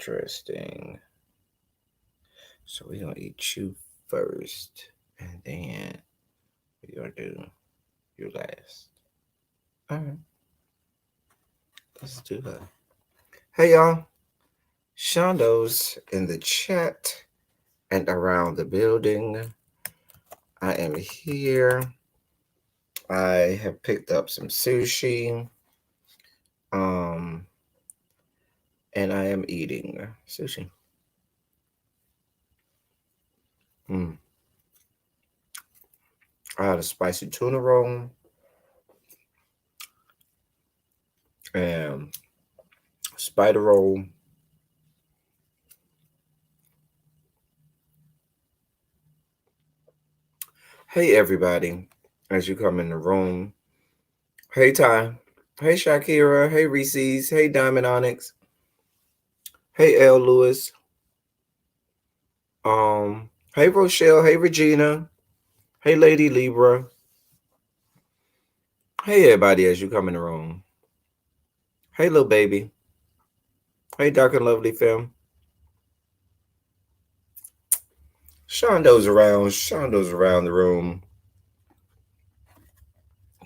Interesting. So we're gonna eat you first, and then we're gonna do you last. All right, let's do that. Hey y'all, Shondo's in the chat and around the building. I am here. I have picked up some sushi. Um, and I am eating sushi. Mm. I had a spicy tuna roll and spider roll. Hey everybody, as you come in the room. Hey Ty. Hey Shakira. Hey Reese's. Hey Diamond Onyx. Hey L Lewis. Hey Rochelle. Hey Regina. Hey Lady Libra. Hey everybody as you come in the room. Hey little baby. Hey Dark and Lovely Film. Shondo's around. Shondo's around the room.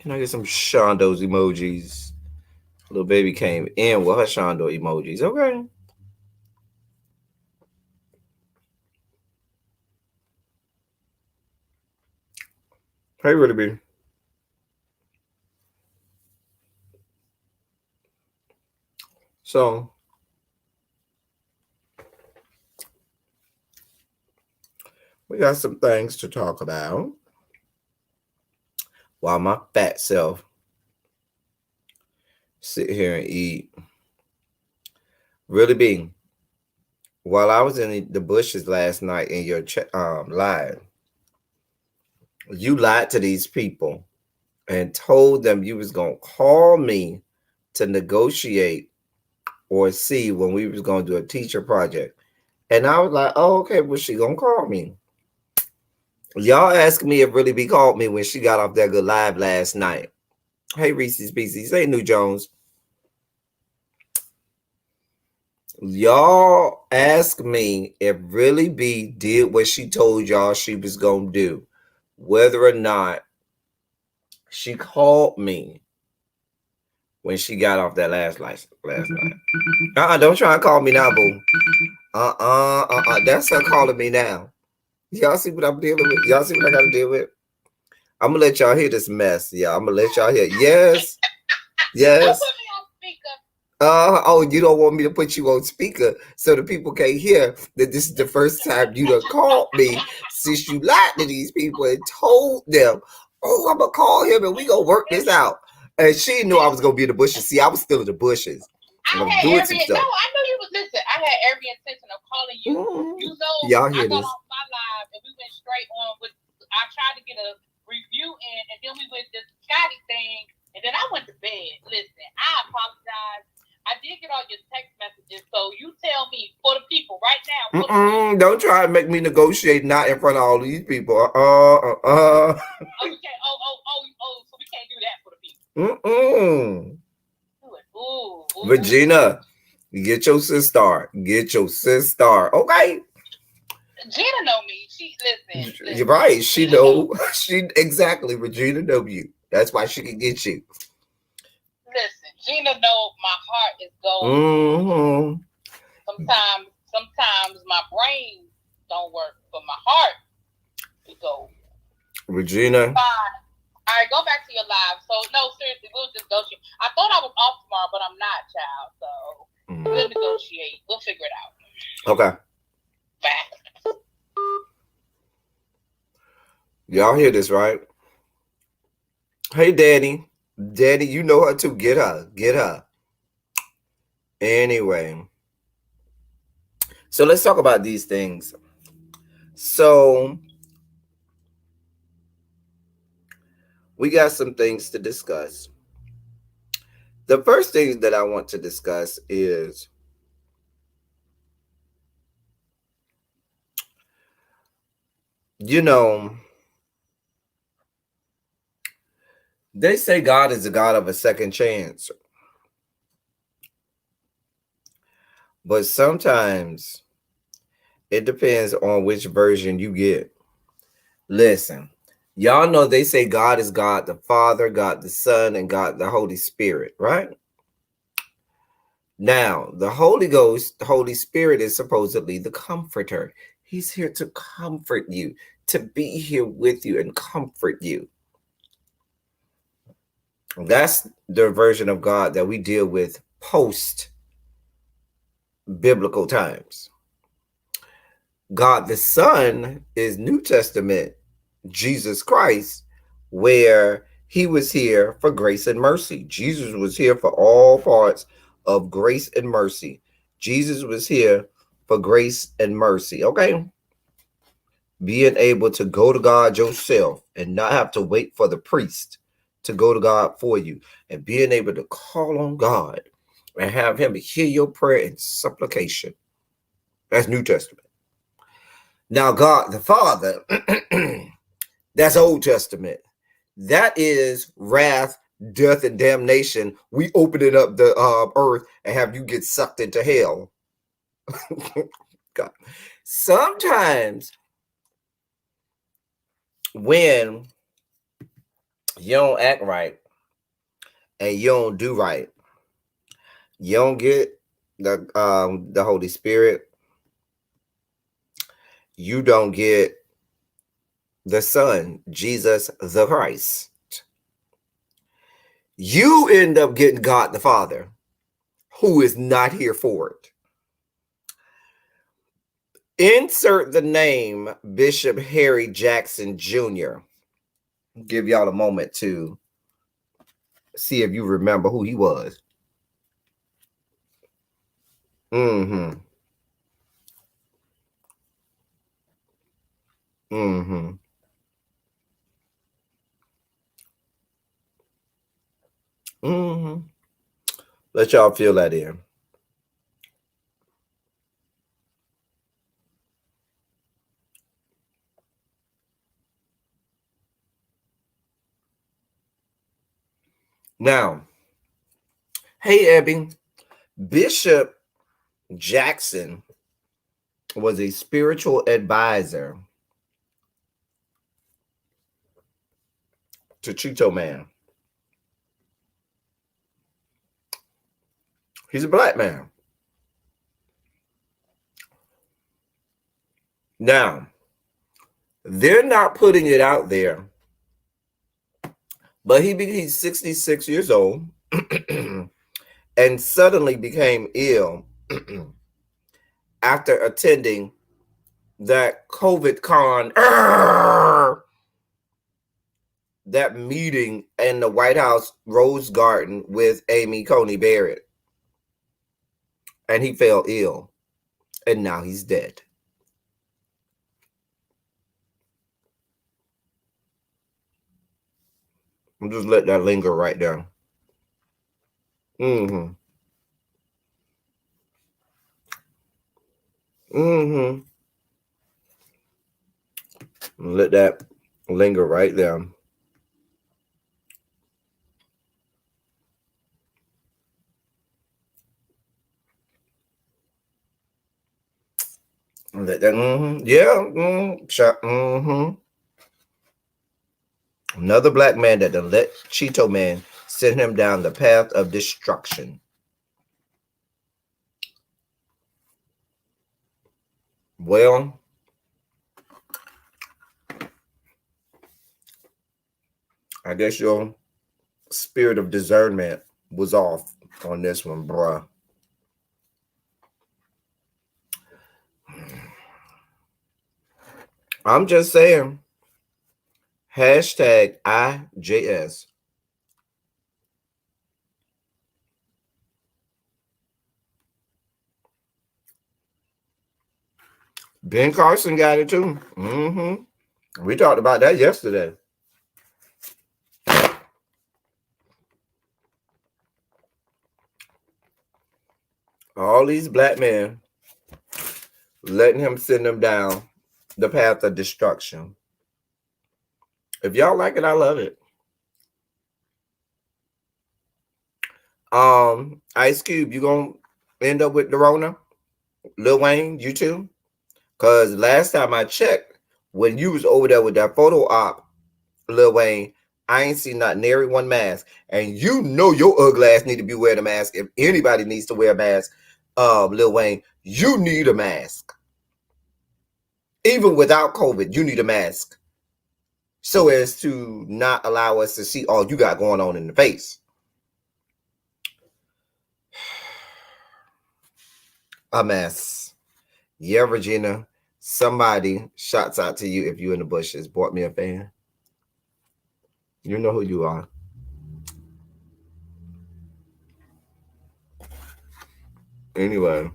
Can I get some Shondo's emojis? Little baby came in with her Shondo emojis. Okay. Hey, really be. So we got some things to talk about while my fat self sit here and eat. Really be. While I was in the bushes last night in your live, you lied to these people and told them you was gonna call me to negotiate or see when we was gonna do a teacher project. And I was like, oh, okay, well, she gonna call me. Y'all asked me if Really B called me when she got off that good live last night. Hey, Reese's Pieces. Hey, New Jones. Y'all asked me if Really B did what she told y'all she was going to do. Whether or not she called me when she got off that last night. Don't try and call me now, boo. That's her calling me now. Y'all see what I'm dealing with? Y'all see what I got to deal with? I'm going to let y'all hear this mess. Yeah, I'm going to let y'all hear. Yes. Yes. You don't want me to put you on speaker so the people can't hear that this is the first time you done called me since you lied to these people and told them, oh, I'm going to call him and we going to work this out. And she knew I was going to be in the bushes. See, I was still in the bushes. I knew you was listen. I had every intention of calling you. Mm-hmm. You know, y'all hear I got this? off my live and we went straight on with. I tried to get a review in, and then we went this Scotty thing, and then I went to bed. Listen, I apologize. I did get all your text messages, so you tell me for the people right now. Don't try to make me negotiate not in front of all these people. Oh, we can't. So we can't do that for the people. Ooh. Regina, get your sister. Get your sister. Okay. Gina know me. She listen. You're right. She know. She exactly. Regina know you. That's why she can get you. Listen, Gina know my heart is going. Sometimes my brain don't work, but my heart is go. Regina. Fine. All right, go back to your live. So no, seriously, we'll just negotiate. I thought I was off tomorrow, but I'm not, child. So we'll negotiate. We'll figure it out. Okay. Bye. Y'all hear this, right? Hey, Daddy. Daddy, you know her too. Get her. Get her. Anyway. So let's talk about these things. So we got some things to discuss. The first thing that I want to discuss is they say God is a God of a second chance. But sometimes it depends on which version you get. Listen, y'all know they say God is God the Father, God the Son, and God the Holy Spirit, right? Now, the Holy Ghost, the Holy Spirit is supposedly the comforter. He's here to comfort you, to be here with you and comfort you. That's the version of God that we deal with post biblical times. God the Son is New Testament, Jesus Christ, where he was here for grace and mercy. Jesus was here for all parts of grace and mercy. Jesus was here for grace and mercy. Okay. Being able to go to God yourself and not have to wait for the priest to go to God for you, and being able to call on God and have him hear your prayer and supplication. That's New Testament. Now, God the Father, that's Old Testament. That is wrath, death, and damnation. We opening up the earth and have you get sucked into hell. God. Sometimes when you don't act right and you don't do right, you don't get the Holy Spirit, you don't get the Son, Jesus the Christ. You end up getting God the Father, who is not here for it. Insert the name Bishop Harry Jackson Jr. Give y'all a moment to see if you remember who he was. Mm-hmm. Mm-hmm. Mm-hmm. Let y'all feel that in. Now, hey Abby, Bishop Jackson was a spiritual advisor to Cheeto Man. He's a black man. Now, they're not putting it out there, but he's 66 years old and suddenly became ill after attending that COVID con, that meeting in the White House Rose Garden with Amy Coney Barrett. And he fell ill. And now he's dead. I'm just let that linger right there. Mm-hmm. Mm-hmm. Let that linger right there. Let that, yeah, Another black man that done let Cheeto Man send him down the path of destruction. Well, I guess your spirit of discernment was off on this one, bruh. I'm just saying. Hashtag IJS. Ben Carson got it too. We talked about that yesterday. All these black men letting him send them down the path of destruction. If y'all like it, I love it. Ice Cube, you gonna end up with the Rona? Lil Wayne, you too? Because last time I checked, when you was over there with that photo op, Lil Wayne, I ain't seen not nary one mask. And you know your ugly ass need to be wearing a mask. If anybody needs to wear a mask, Lil Wayne, you need a mask. Even without COVID, you need a mask. So as to not allow us to see all you got going on in the face. A mess. Yeah, Regina. Somebody shouts out to you if you in the bushes. Bought me a fan. You know who you are. Anyway,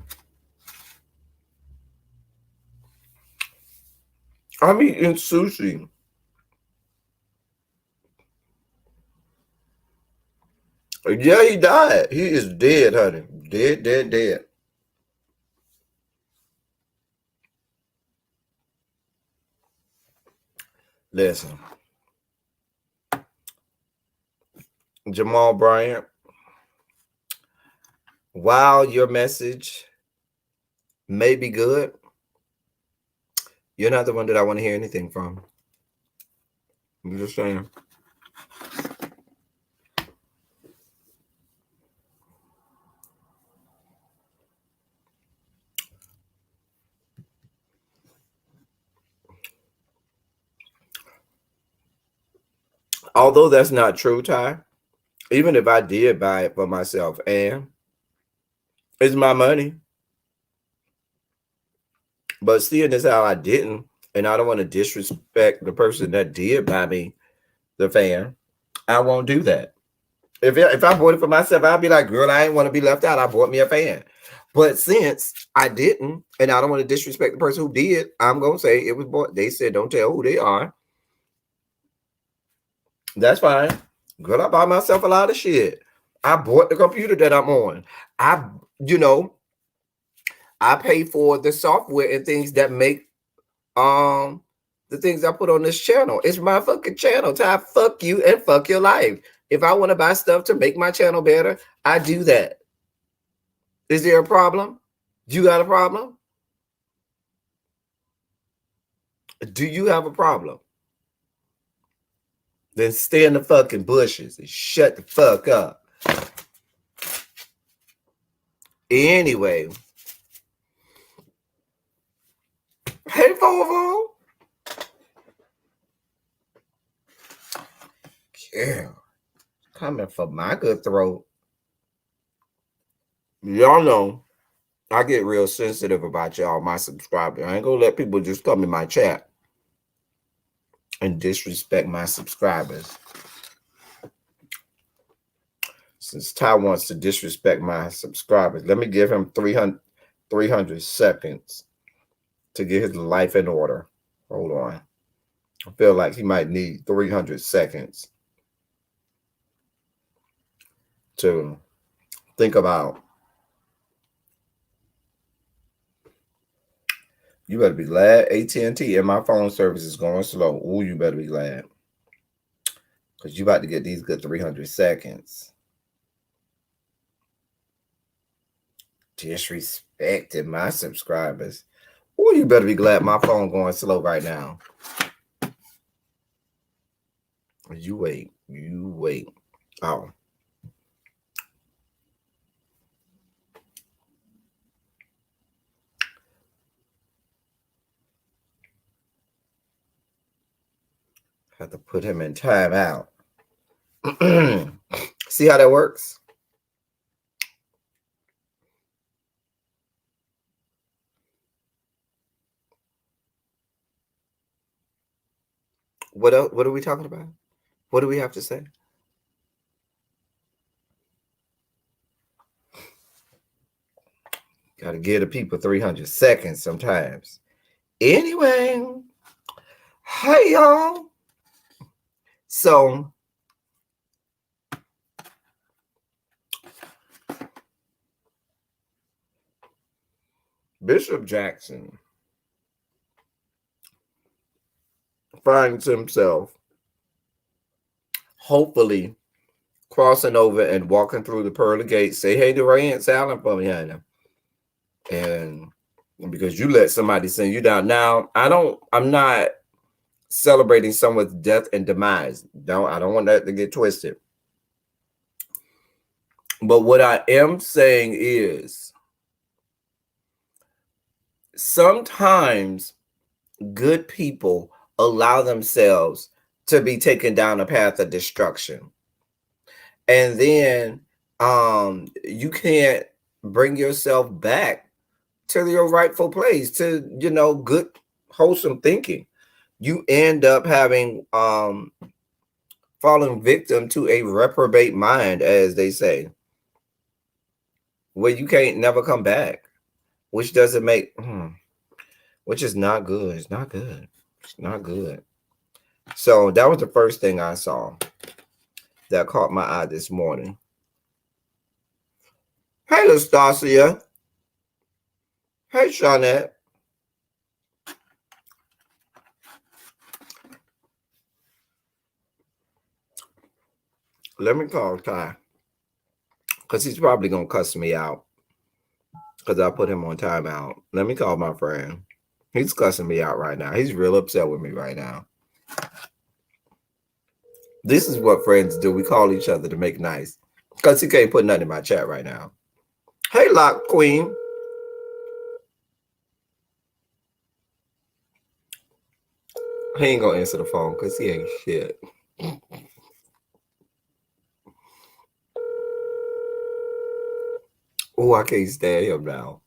I'm eating sushi. Yeah, he died. He is dead, honey. Dead, dead, dead. Listen, Jamal Bryant, while your message may be good, you're not the one that I want to hear anything from. I'm just saying. Although that's not true, Ty, even if I did buy it for myself, and it's my money, but seeing as how I didn't, and I don't want to disrespect the person that did buy me the fan, I won't do that. If I bought it for myself, I'd be like, girl, I ain't want to be left out. I bought me a fan. But since I didn't, and I don't want to disrespect the person who did, I'm gonna say it was bought. They said don't tell who they are. That's fine. Girl, I buy myself a lot of shit. I bought the computer that I'm on. I, you know, I pay for the software and things that make um the things I put on this channel. It's my fucking channel. Ty, fuck you and fuck your life. If I want to buy stuff to make my channel better, I do that. Is there a problem? You got a problem? Do you have a problem? Then stay in the fucking bushes and shut the fuck up. Anyway, hey Volvo. Yeah, coming for my good throat. Y'all know I get real sensitive about y'all, my subscribers. I ain't gonna let people just come in my chat and disrespect my subscribers. Since Ty wants to disrespect my subscribers, let me give him 300 seconds to get his life in order. Hold on. I feel like he might need 300 seconds to think about. You better be glad AT&T and my phone service is going slow. Ooh, you better be glad. Because you about to get these good 300 seconds. Disrespecting my subscribers. Ooh, you better be glad my phone going slow right now. You wait. You wait. Oh. Have to put him in timeout. See how that works? What else? What are we talking about? What do we have to say? Got to give the people 300 seconds sometimes. Anyway, hey y'all. So, Bishop Jackson finds himself hopefully crossing over and walking through the pearly gates. Say hey to Ray and Salem for me, honey. And because you let somebody send you down. Now, I'm not celebrating someone's death and demise. I don't want that to get twisted. But what I am saying is sometimes good people allow themselves to be taken down a path of destruction. And then you can't bring yourself back to your rightful place, to good wholesome thinking. You end up having falling victim to a reprobate mind, as they say, where you can't never come back, which doesn't make which is not good. It's not good. It's not good. So that was the first thing I saw that caught my eye this morning. Hey, Lastasia. Hey, Shawnette. Let me call Ty, because he's probably going to cuss me out because I put him on timeout. Let me call my friend. He's cussing me out right now. He's real upset with me right now. This is what friends do. We call each other to make nice, because he can't put nothing in my chat right now. Hey, Lock Queen. He ain't going to answer the phone because he ain't shit. Oh, I can't stand him now.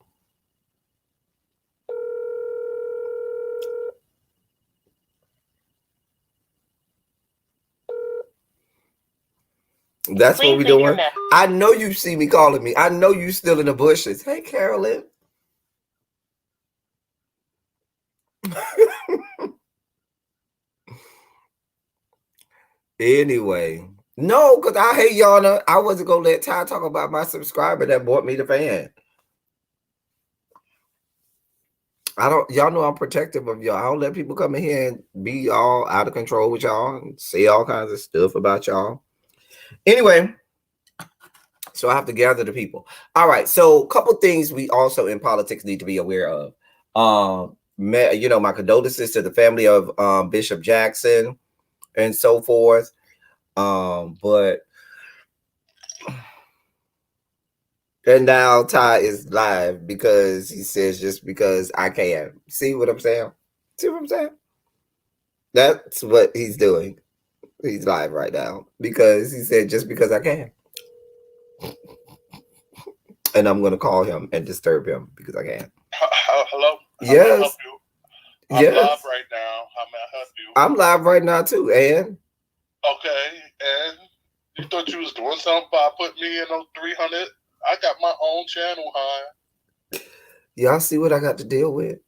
That's what we're doing. I know you see me calling me. I know you still in the bushes. Hey, Carolyn. Anyway, no, because I hate y'all. I wasn't going to let Ty talk about my subscriber that bought me the fan. Y'all know I'm protective of y'all. I don't let people come in here and be all out of control with y'all and say all kinds of stuff about y'all. Anyway, so I have to gather the people. All right. So a couple things we also in politics need to be aware of. My condolences to the family of Bishop Jackson and so forth. But and now Ty is live because he says just because I can. See what I'm saying? See what I'm saying? That's what he's doing. He's live right now because he said just because I can. And I'm going to call him and disturb him because I can. Hello? Yes. I'm live right now. How may I help you? I'm live right now too, and okay, and you thought you was doing something by putting me in those 300? I got my own channel, huh? Y'all see what I got to deal with?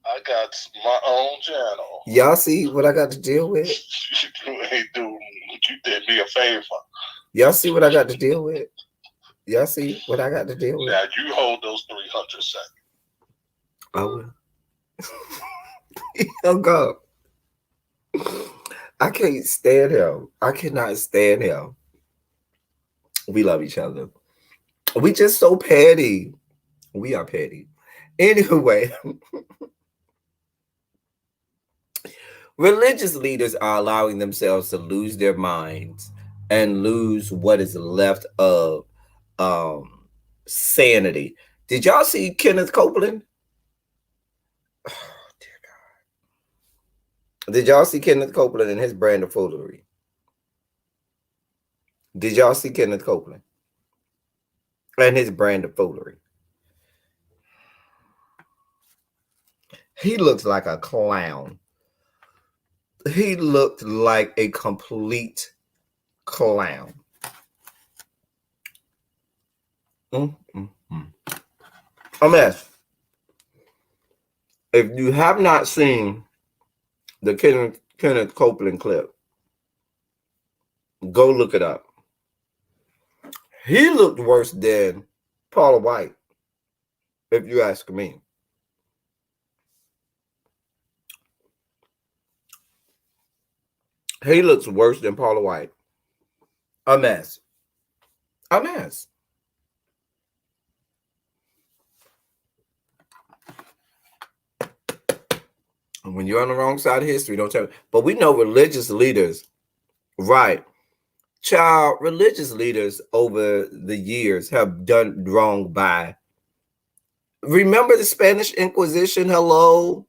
I got my own channel. Y'all see what I got to deal with? You did me a favor. Y'all see what I got to deal with? Y'all see what I got to deal with? Now you hold those 300 seconds. I will. He'll go. I can't stand him. I cannot stand him. We love each other. We just so petty. We are petty. Anyway, religious leaders are allowing themselves to lose their minds and lose what is left of sanity. Did y'all see Kenneth Copeland? Oh, dear God. Did y'all see Kenneth Copeland and his brand of foolery? Did y'all see Kenneth Copeland and his brand of foolery? He looks like a clown. He looked like a complete clown. A mess. If you have not seen the Kenneth Copeland clip, go look it up. He looked worse than Paula White, if you ask me. He looks worse than Paula White. A mess. A mess. When you're on the wrong side of history, don't tell me. But we know religious leaders, right? Child, religious leaders over the years have done wrong by. Remember the Spanish Inquisition? Hello.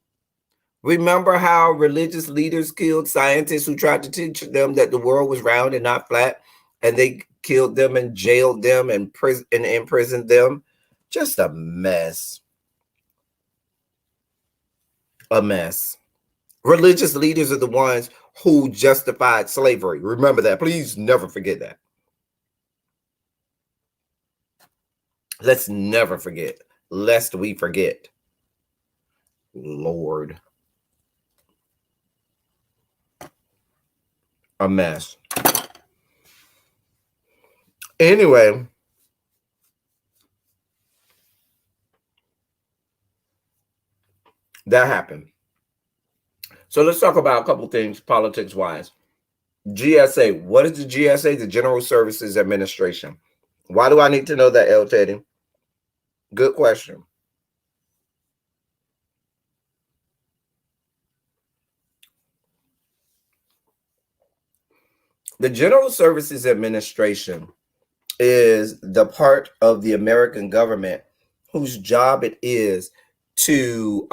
Remember how religious leaders killed scientists who tried to teach them that the world was round and not flat, and they killed them and jailed them and imprisoned them? Just a mess. A mess. Religious leaders are the ones who justified slavery. Remember that. Please never forget that. Let's never forget, lest we forget. Lord. A mess. Anyway, that happened. So let's talk about a couple things politics wise. GSA. What is the GSA? The General Services Administration. Why do I need to know that, L. Teddy? Good question. The General Services Administration is the part of the American government whose job it is to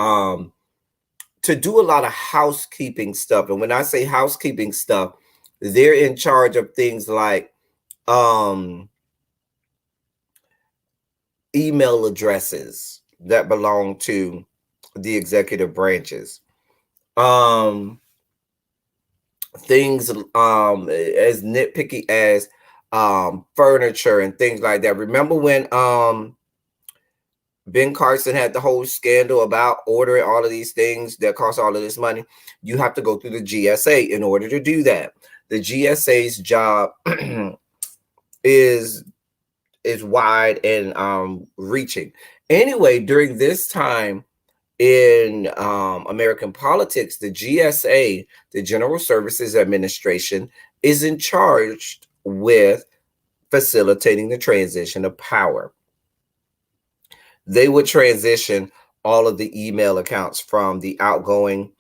do a lot of housekeeping stuff. And when I say housekeeping stuff, they're in charge of things like email addresses that belong to the executive branches. Things as nitpicky as furniture and things like that. Remember when Ben Carson had the whole scandal about ordering all of these things that cost all of this money? You have to go through the GSA in order to do that. The GSA's job is wide and reaching. Anyway, during this time in American politics, the GSA, the General Services Administration, is in charge with facilitating the transition of power. They would transition all of the email accounts from the outgoing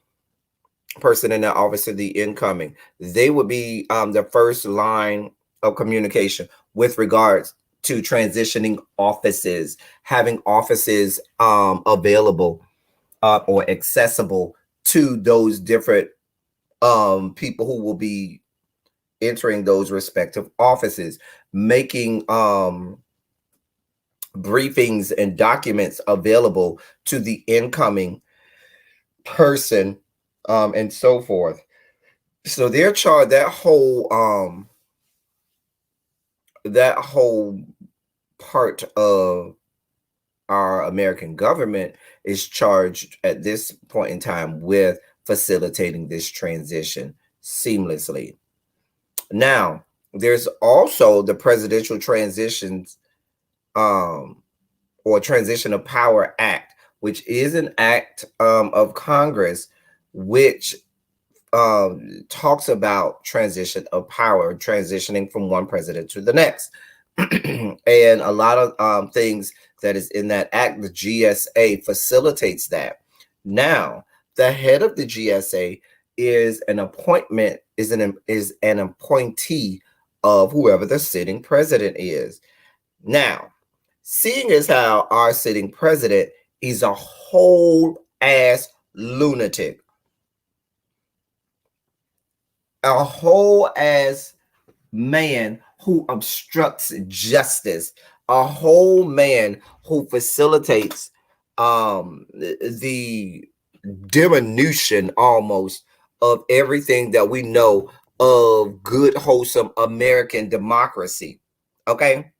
person in the office to the incoming. They would be the first line of communication with regards to transitioning offices, having offices available or accessible to those different people who will be entering those respective offices, making briefings and documents available to the incoming person, and so forth. So they're charged, that whole part of our American government is charged at this point in time with facilitating this transition seamlessly. Now, there's also the Presidential Transitions or Transition of Power Act, which is an act of Congress which talks about transition of power, transitioning from one president to the next. And a lot of things that is in that act, the GSA facilitates that. Now, the head of the GSA is an appointment, is an appointee of whoever the sitting president is. Now, seeing as how our sitting president is a whole ass lunatic, a whole ass man who obstructs justice, a whole man who facilitates the diminution almost of everything that we know of good, wholesome American democracy. Okay.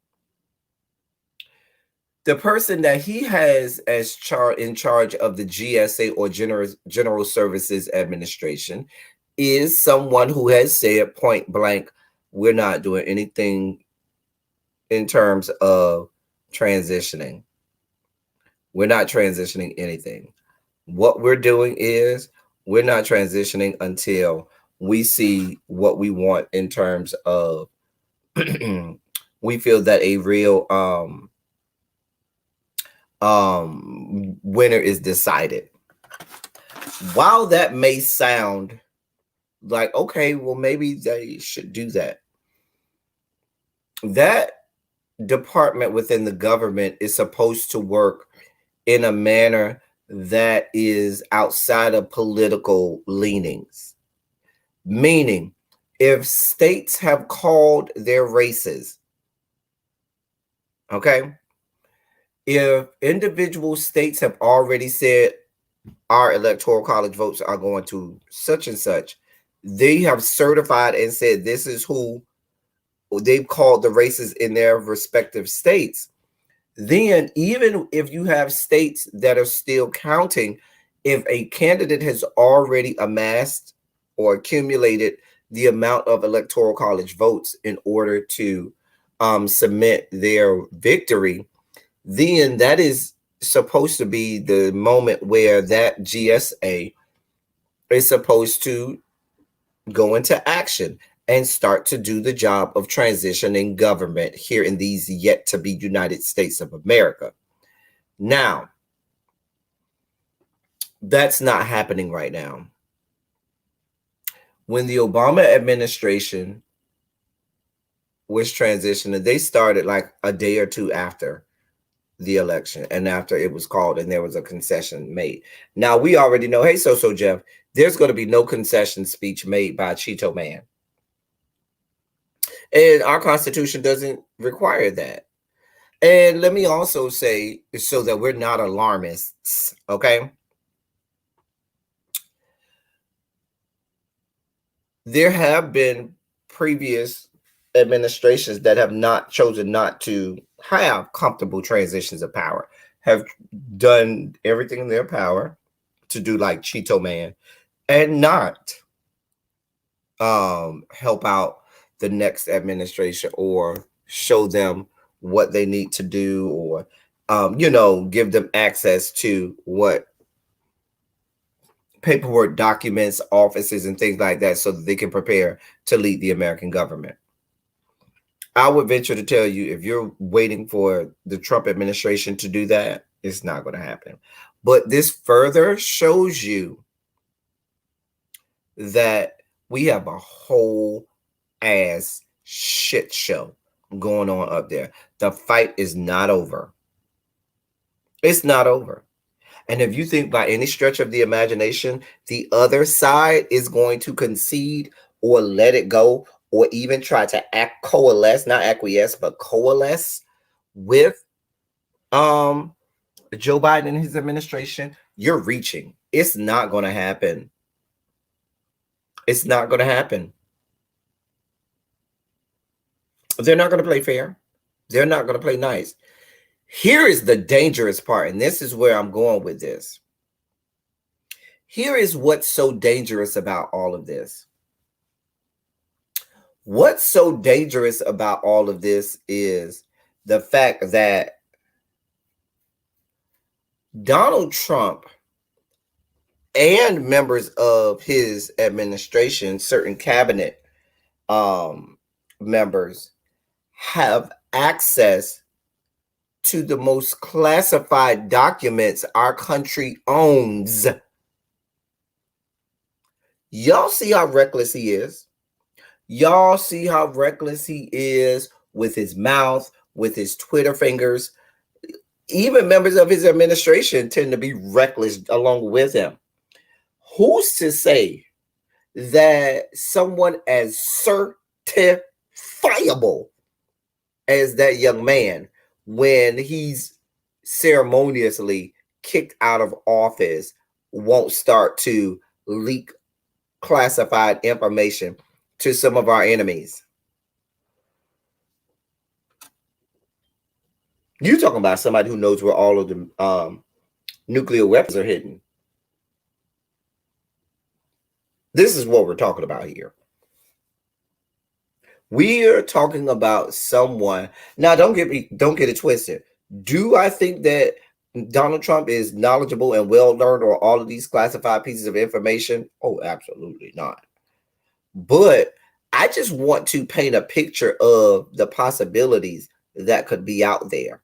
The person that he has as in charge of the GSA or General Services Administration is someone who has said point blank, we're not doing anything in terms of transitioning. We're not transitioning anything. What we're doing is we're not transitioning until we see what we want in terms of we feel that a real winner is decided. While that may sound like, okay, well, maybe they should do that, that department within the government is supposed to work in a manner that is outside of political leanings. Meaning, if states have called their races, okay, if individual states have already said our electoral college votes are going to such and such, they have certified and said this is who they've called the races in their respective states. Then, even if you have states that are still counting, if a candidate has already amassed or accumulated the amount of electoral college votes in order to submit their victory, then that is supposed to be the moment where that GSA is supposed to go into action and start to do the job of transitioning government here in these yet to be United States of America. Now, that's not happening right now. When the Obama administration was transitioning, they started like a day or two after the election and after it was called, and there was a concession made. Now, we already know, hey, so Jeff, there's going to be no concession speech made by Cheeto Man. And our Constitution doesn't require that. And let me also say, so that we're not alarmists, okay? There have been previous administrations that have not chosen not to have comfortable transitions of power, have done everything in their power to do like Cheeto Man and not help out the next administration or show them what they need to do, or give them access to what paperwork, documents, offices, and things like that so that they can prepare to lead the American government. I would venture to tell you, if you're waiting for the Trump administration to do that, it's not going to happen. But this further shows you that we have a whole ass shit show going on up there. The fight is not over. It's not over. And if you think by any stretch of the imagination, the other side is going to concede or let it go, or even try to coalesce, not acquiesce, but coalesce with Joe Biden and his administration, you're reaching. It's not going to happen. It's not going to happen. They're not going to play fair. They're not going to play nice. Here is the dangerous part, and this is where I'm going with this. Here is what's so dangerous about all of this. What's so dangerous about all of this is the fact that Donald Trump and members of his administration, certain cabinet members, have access to the most classified documents our country owns. Y'all see how reckless he is? Y'all see how reckless he is with his mouth, with his Twitter fingers. Even members of his administration tend to be reckless along with him. Who's to say that someone as certifiable as that young man, when he's ceremoniously kicked out of office, won't start to leak classified information to some of our enemies? You're talking about somebody who knows where all of the nuclear weapons are hidden. This is what we're talking about here. We are talking about someone. Now, don't get it twisted. Do I think that Donald Trump is knowledgeable and well learned on all of these classified pieces of information? Oh, absolutely not. But I just want to paint a picture of the possibilities that could be out there.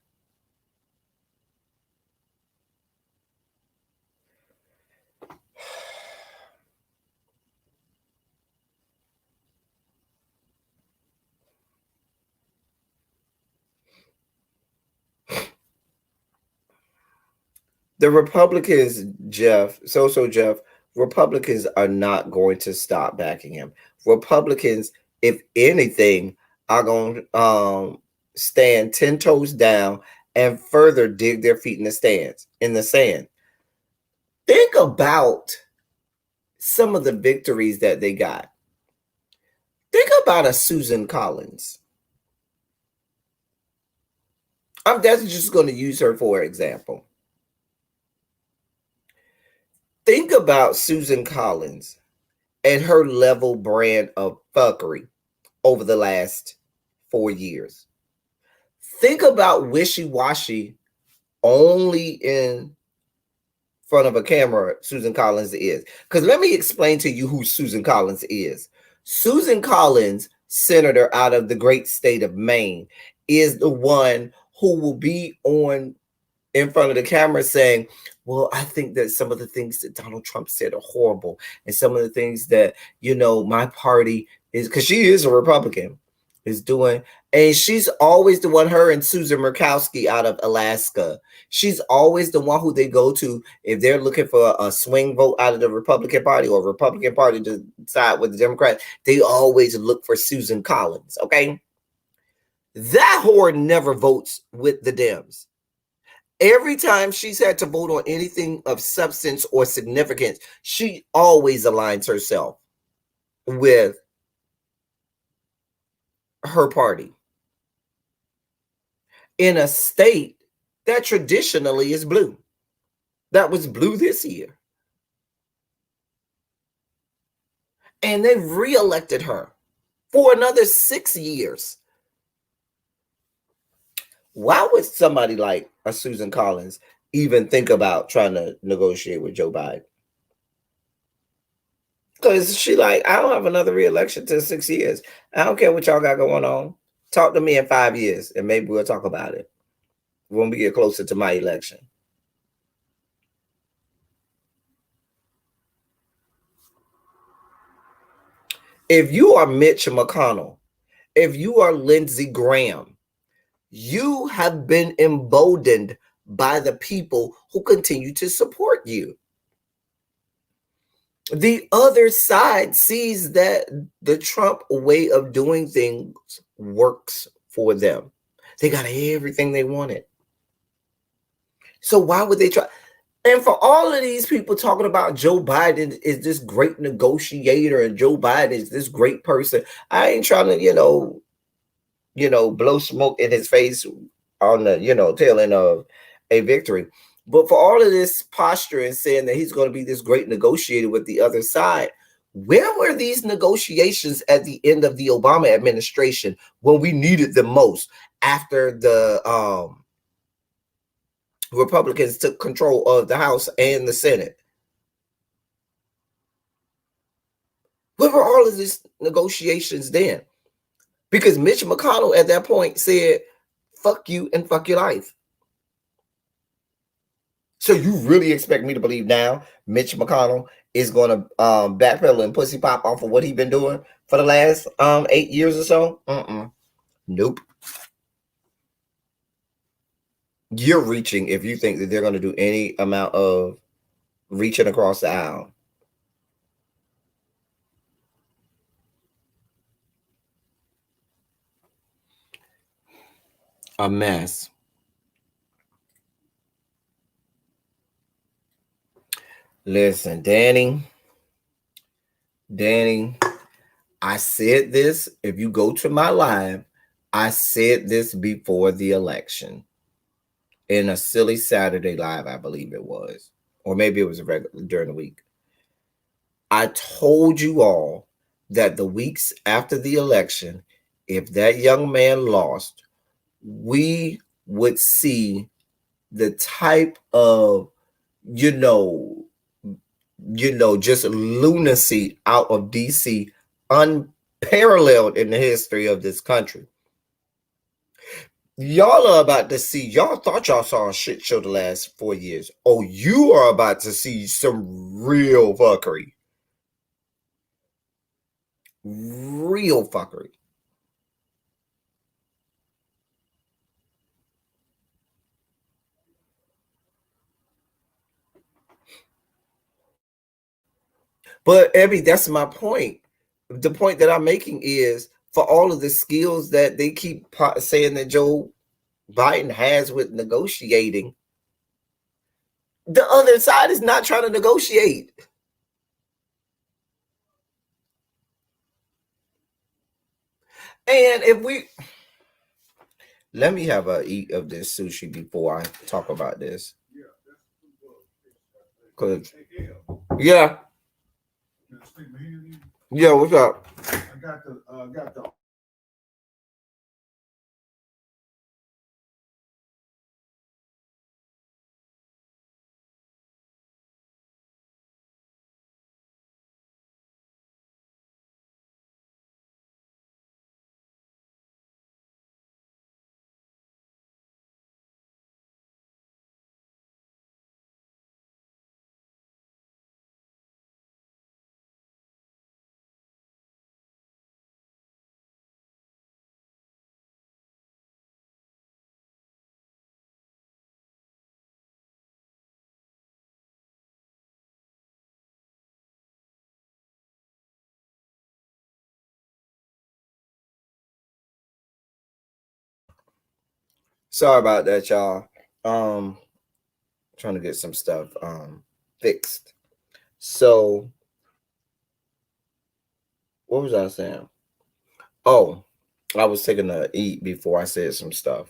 The Republicans, Jeff, Republicans are not going to stop backing him. Republicans, if anything, are going to stand 10 toes down and further dig their feet in the sand. Think about some of the victories that they got. Think about a Susan Collins. I'm that's just going to use her for example. Think about Susan Collins and her level brand of fuckery over the last 4 years. Think about wishy washy only in front of a camera Susan Collins is. Because let me explain to you who Susan Collins is. Susan Collins, senator out of the great state of Maine, is the one who will be on in front of the camera saying, well, I think that some of the things that Donald Trump said are horrible. And some of the things that, my party is, because she is a Republican, is doing. And she's always the one, her and Susan Murkowski out of Alaska. She's always the one who they go to if they're looking for a swing vote out of the Republican Party or Republican Party to side with the Democrats. They always look for Susan Collins, okay? That whore never votes with the Dems. Every time she's had to vote on anything of substance or significance, she always aligns herself with her party in a state that traditionally is blue. That was blue this year. And they reelected her for another 6 years. Why would somebody like a Susan Collins even think about trying to negotiate with Joe Biden? Because she like, I don't have another reelection till 6 years. I don't care what y'all got going on. Talk to me in 5 years, and maybe we'll talk about it when we get closer to my election. If you are Mitch McConnell, if you are Lindsey Graham, you have been emboldened by the people who continue to support you. The other side sees that the Trump way of doing things works for them. They got everything they wanted. So why would they try? And for all of these people talking about Joe Biden is this great negotiator and Joe Biden is this great person, I ain't trying to, blow smoke in his face on the, tail end of a victory. But for all of this posture and saying that he's going to be this great negotiator with the other side, where were these negotiations at the end of the Obama administration when we needed them most after the Republicans took control of the House and the Senate? Where were all of these negotiations then? Because Mitch McConnell at that point said, fuck you and fuck your life. So you really expect me to believe now Mitch McConnell is going to backpedal and pussy pop off of what he's been doing for the last 8 years or so? Nope. You're reaching if you think that they're going to do any amount of reaching across the aisle. A mess. Listen, Danny, I said this. If you go to my live, I said this before the election in a silly Saturday live, I believe it was, or maybe it was a regular during the week. I told you all that the weeks after the election, if that young man lost, we would see the type of, just lunacy out of DC unparalleled in the history of this country. Y'all are about to see, y'all thought y'all saw a shit show the last 4 years. Oh, you are about to see some real fuckery. Real fuckery. But Abby, that's my point. The point that I'm making is for all of the skills that they keep saying that Joe Biden has with negotiating, the other side is not trying to negotiate. And if we let me have a eat of this sushi before I talk about this. Cause yeah, yeah, what's up? Sorry about that, y'all. Um, trying to get some stuff fixed. So what was I saying? Oh, I was taking a eat before I said some stuff.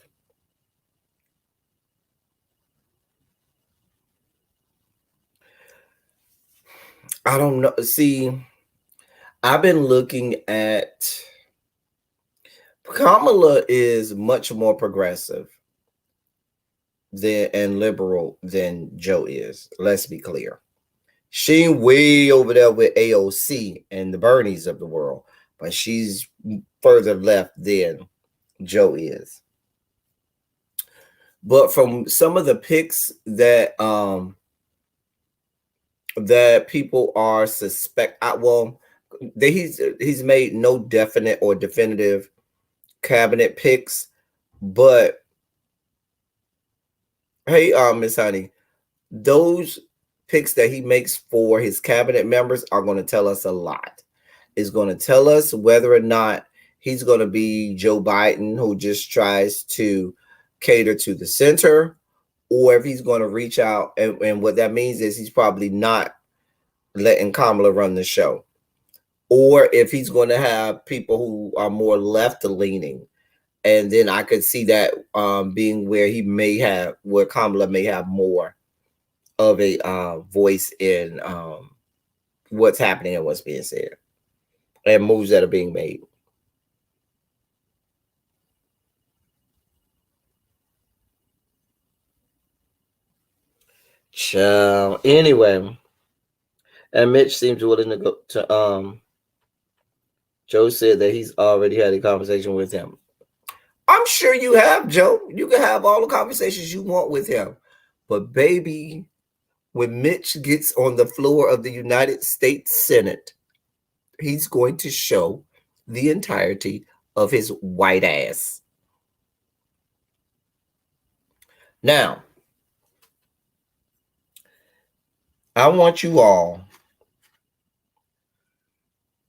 I don't know. See, I've been looking at Kamala is much more progressive than and liberal than Joe is. Let's be clear. She way over there with AOC and the Bernies of the world, but she's further left than Joe is. But from some of the picks that people are well, he's made no definite or definitive cabinet picks, but hey, Miss Honey, those picks that he makes for his cabinet members are going to tell us a lot. It's going to tell us whether or not he's going to be Joe Biden, who just tries to cater to the center, or if he's going to reach out. And what that means is he's probably not letting Kamala run the show, or if he's going to have people who are more left leaning. And then I could see that being where Kamala may have more of a voice in what's happening and what's being said and moves that are being made. Anyway, and Mitch seems willing to go to Joe said that he's already had a conversation with him. I'm sure you have, Joe. You can have all the conversations you want with him. But baby, when Mitch gets on the floor of the United States Senate, he's going to show the entirety of his white ass. Now, I want you all,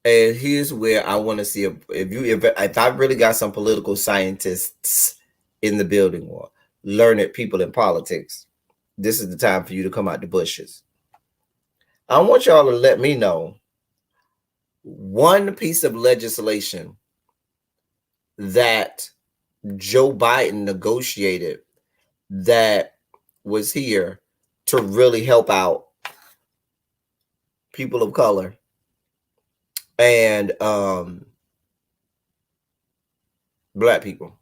and here's where I want to see if I really got some political scientists in the building or learned people in politics, this is the time for you to come out the bushes. I want y'all to let me know one piece of legislation that Joe Biden negotiated that was here to really help out people of color and black people.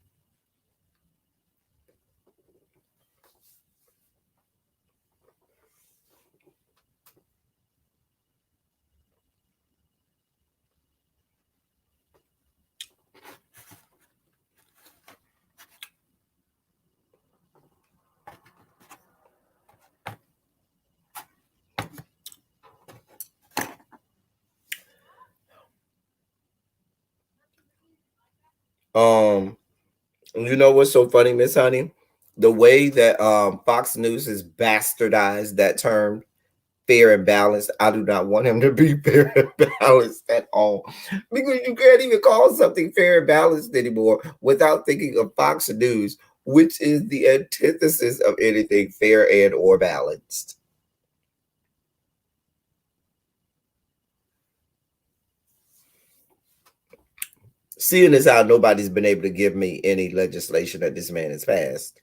You know what's so funny, Miss Honey? The way that Fox News has bastardized that term fair and balanced. I do not want him to be fair and balanced at all, because you can't even call something fair and balanced anymore without thinking of Fox News, which is the antithesis of anything fair and or balanced. Seeing as how nobody's been able to give me any legislation that this man has passed,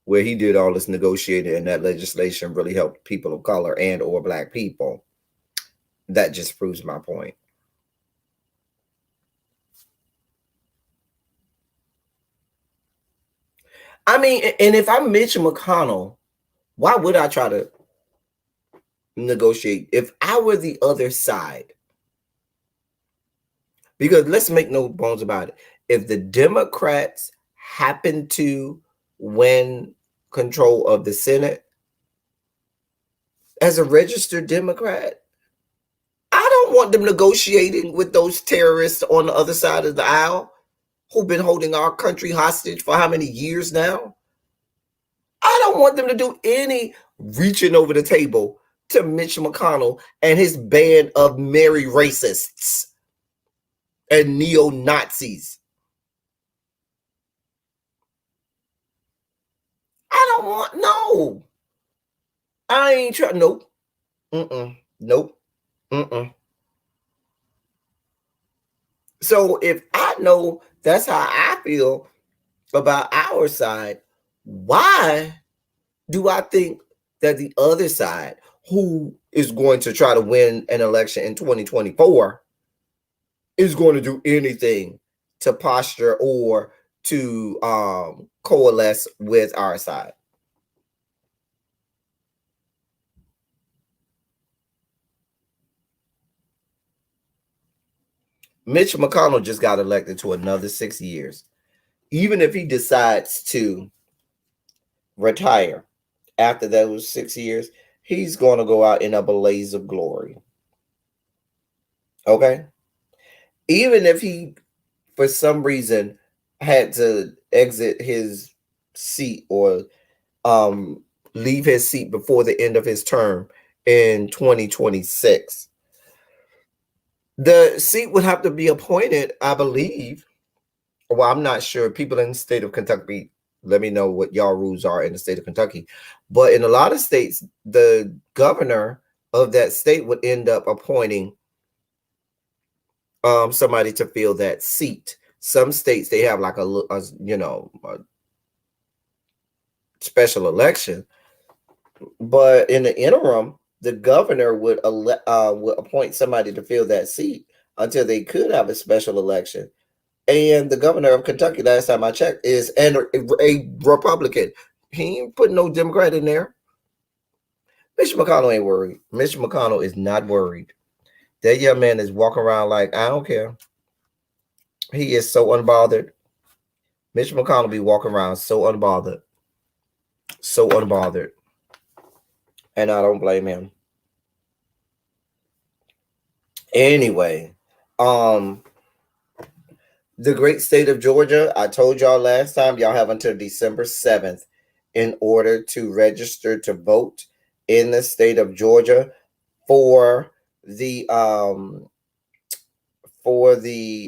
where he did all this negotiating and that legislation really helped people of color and or black people, that just proves my point. I mean, and if I'm Mitch McConnell, why would I try to negotiate if I were the other side? Because let's make no bones about it. If the Democrats happen to win control of the Senate, as a registered Democrat, I don't want them negotiating with those terrorists on the other side of the aisle who've been holding our country hostage for how many years now? I don't want them to do any reaching over the table to Mitch McConnell and his band of merry racists and neo-Nazis. I don't want, no. I ain't trying, nope. Nope. So if I know that's how I feel about our side, why do I think that the other side, who is going to try to win an election in 2024, is going to do anything to posture or to coalesce with our side? Mitch McConnell just got elected to another 6 years. Even if he decides to retire after those 6 years, he's going to go out in a blaze of glory. Okay? Even if he, for some reason, had to exit his seat or leave his seat before the end of his term in 2026, the seat would have to be appointed, I believe. Well, I'm not sure. People in the state of Kentucky, let me know what y'all rules are in the state of Kentucky. But in a lot of states, the governor of that state would end up appointing somebody to fill that seat. Some states, they have like a special election, but in the interim, the governor would appoint somebody to fill that seat until they could have a special election. And the governor of Kentucky, last time I checked, is a Republican. He ain't putting no Democrat in there. Mitch McConnell ain't worried. Mitch McConnell is not worried. That young man is walking around like, I don't care. He is so unbothered. Mitch McConnell be walking around so unbothered. So unbothered. And I don't blame him. Anyway, the great state of Georgia, I told y'all last time, y'all have until December 7th in order to register to vote in the state of Georgia for the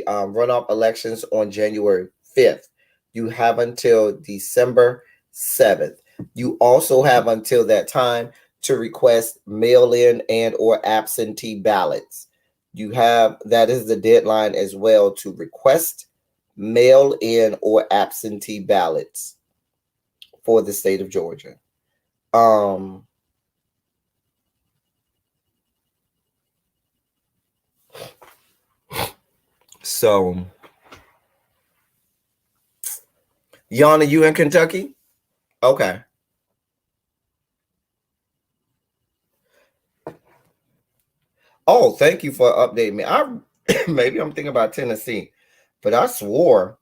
runoff elections on January 5th. You have until December 7th. You also have until that time to request mail-in and or absentee ballots. You have, that is the deadline as well, to request mail-in or absentee ballots for the state of Georgia. So, Yana, you in Kentucky? Okay. Oh, thank you for updating me. Maybe I'm thinking about Tennessee, but I swore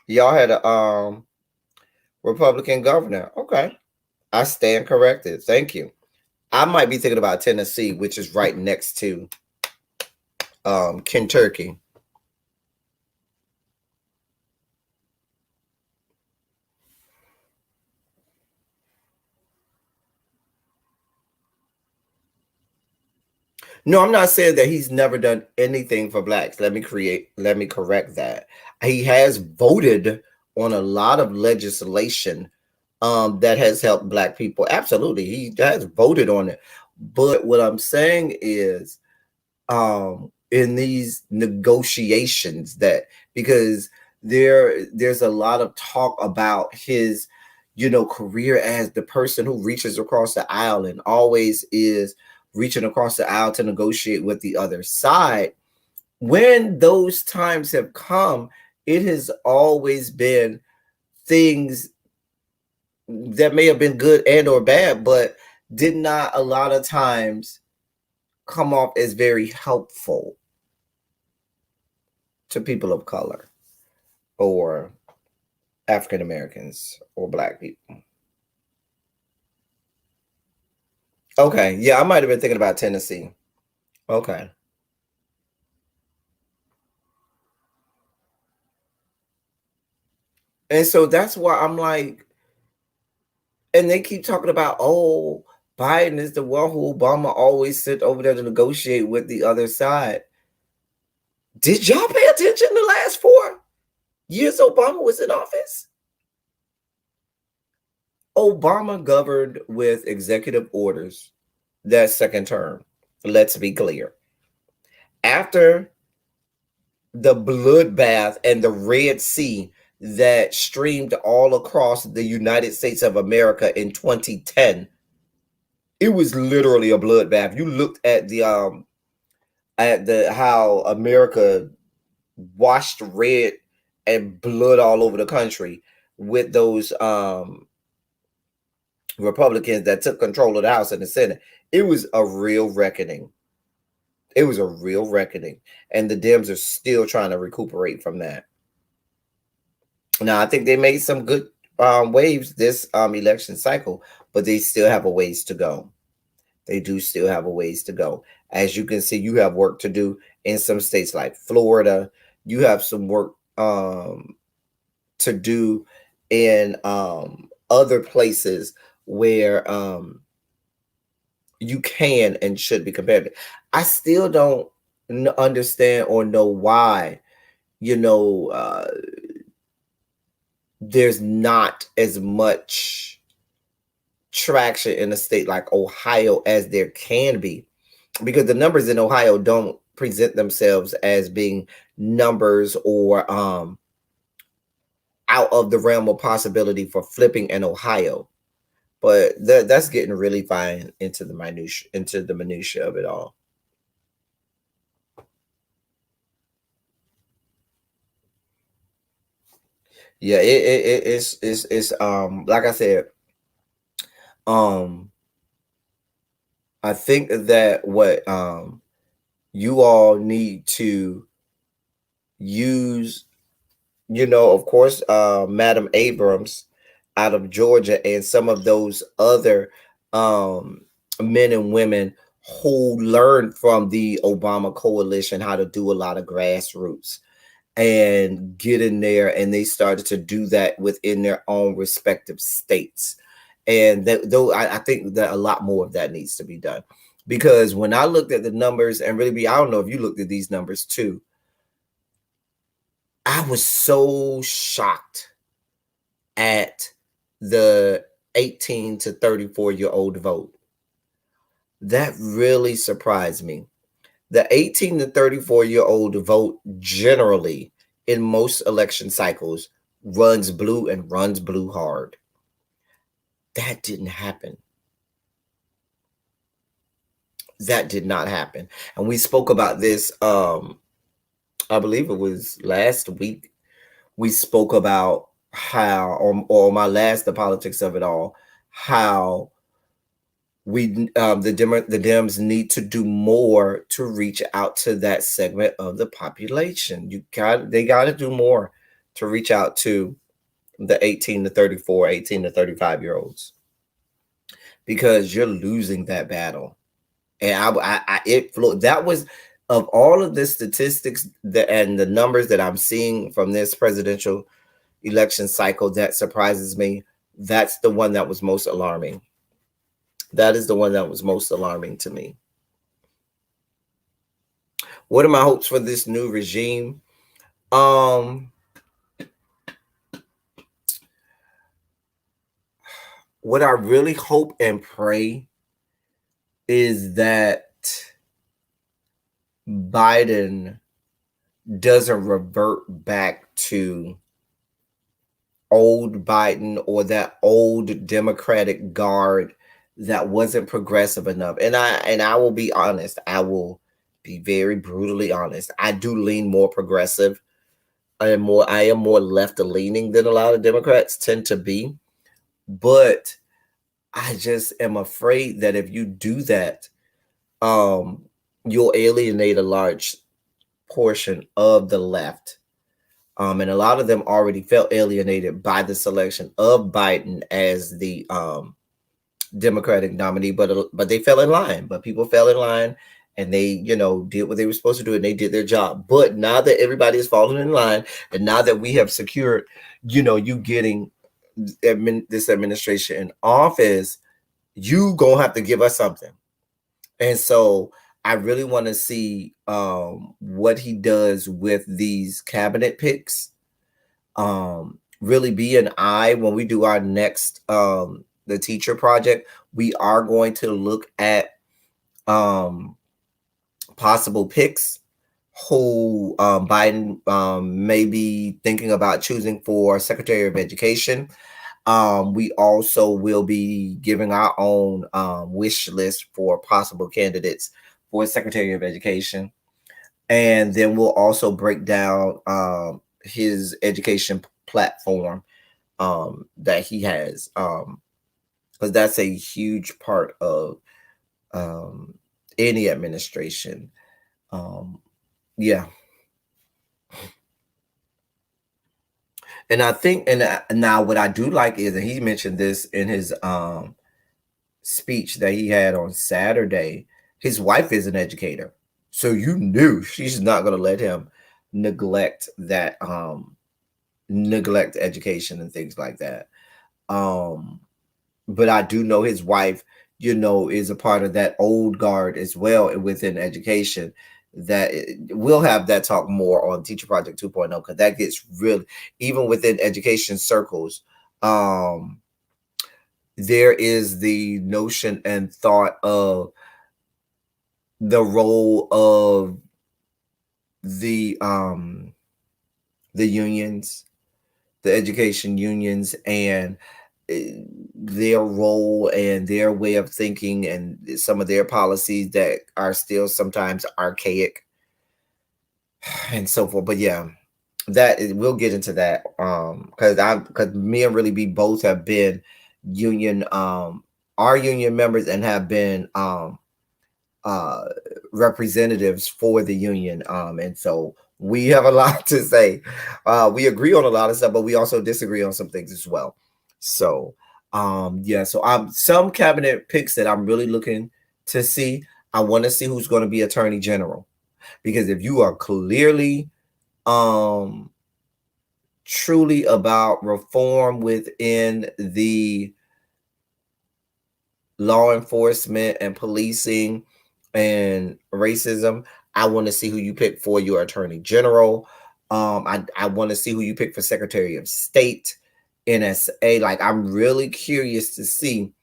y'all had a Republican governor. Okay. I stand corrected. Thank you. I might be thinking about Tennessee, which is right next to Kentucky. No, I'm not saying that he's never done anything for blacks. Let me correct that. He has voted on a lot of legislation that has helped black people. Absolutely. He has voted on it. But what I'm saying is in these negotiations that because there's a lot of talk about his career as the person who reaches across the aisle and always is reaching across the aisle to negotiate with the other side. When those times have come, it has always been things that may have been good and or bad, but did not a lot of times come off as very helpful to people of color or African Americans or black people. Okay, yeah, I might have been thinking about Tennessee. Okay. And so that's why I'm like, and they keep talking about, oh, Biden is the one who Obama always sent over there to negotiate with the other side. Did y'all pay attention the last 4 years Obama was in office? Obama governed with executive orders that second term. Let's be clear. After the bloodbath and the Red Sea that streamed all across the United States of America in 2010, it was literally a bloodbath. You looked at the how America washed red and blood all over the country with those Republicans that took control of the House and the Senate. It was a real reckoning. It was a real reckoning. And the Dems are still trying to recuperate from that. Now, I think they made some good waves this election cycle, but they still have a ways to go. They do still have a ways to go. As you can see, you have work to do in some states like Florida. You have some work to do in other places where you can and should be competitive. I still don't understand or know why, there's not as much traction in a state like Ohio as there can be, because the numbers in Ohio don't present themselves as being numbers or out of the realm of possibility for flipping in Ohio. But that's getting really fine into the minutia of it all. Yeah, it's like I said, I think that what you all need to use, of course, Madam Abrams out of Georgia and some of those other men and women who learned from the Obama coalition how to do a lot of grassroots and get in there, and they started to do that within their own respective states. And though I think that a lot more of that needs to be done, because when I looked at the numbers, and really, I don't know if you looked at these numbers too, I was so shocked at the 18 to 34-year-old vote. That really surprised me. The 18 to 34-year-old vote generally in most election cycles runs blue and runs blue hard. That didn't happen. That did not happen. And we spoke about this, I believe it was last week. We spoke about how, or my last, the politics of it all, how we the Dems need to do more to reach out to that segment of the population. They got to do more to reach out to the 18 to 34, 18 to 35-year-olds, because you're losing that battle. And that was, of all of the statistics and the numbers that I'm seeing from this presidential election cycle, that surprises me. That's the one that was most alarming. That is the one that was most alarming to me. What are my hopes for this new regime? Um, what I really hope and pray is that Biden doesn't revert back to old Biden or that old Democratic guard that wasn't progressive enough. And I will be honest, I will be very brutally honest. I do lean more progressive. I am more left leaning than a lot of Democrats tend to be. But I just am afraid that if you do that, um, you'll alienate a large portion of the left. And a lot of them already felt alienated by the selection of Biden as the Democratic nominee, but they fell in line. But people fell in line, and they did what they were supposed to do, and they did their job. But now that everybody is falling in line, and now that we have secured, you getting this administration in office, you gonna have to give us something. And so I really want to see what he does with these cabinet picks. Really be an eye when we do our next the teacher project. We are going to look at um, possible picks who Biden may be thinking about choosing for Secretary of Education. We also will be giving our own wish list for possible candidates for Secretary of Education. And then we'll also break down his education platform that he has, because that's a huge part of um, any administration. Um, yeah. And I think, and now what I do like is, and he mentioned this in his speech that he had on Saturday, his wife is an educator. So you knew she's not going to let him neglect that, neglect education and things like that. Um, but I do know his wife, is a part of that old guard as well within education. That we'll have that talk more on Teacher Project 2.0, because that gets really, even within education circles, there is the notion and thought of the role of the unions, the education unions, and their role and their way of thinking, and some of their policies that are still sometimes archaic and so forth. But yeah, we'll get into that because me and Really B both have been union our union members, and have been uh representatives for the union, and so we have a lot to say. We agree on a lot of stuff, but we also disagree on some things as well. So yeah, so some cabinet picks that I'm really looking to see. I want to see who's going to be attorney general, because if you are clearly um truly about reform within the law enforcement and policing and racism, I want to see who you pick for your attorney general. I want to see who you pick for Secretary of State, NSA. Like, I'm really curious to see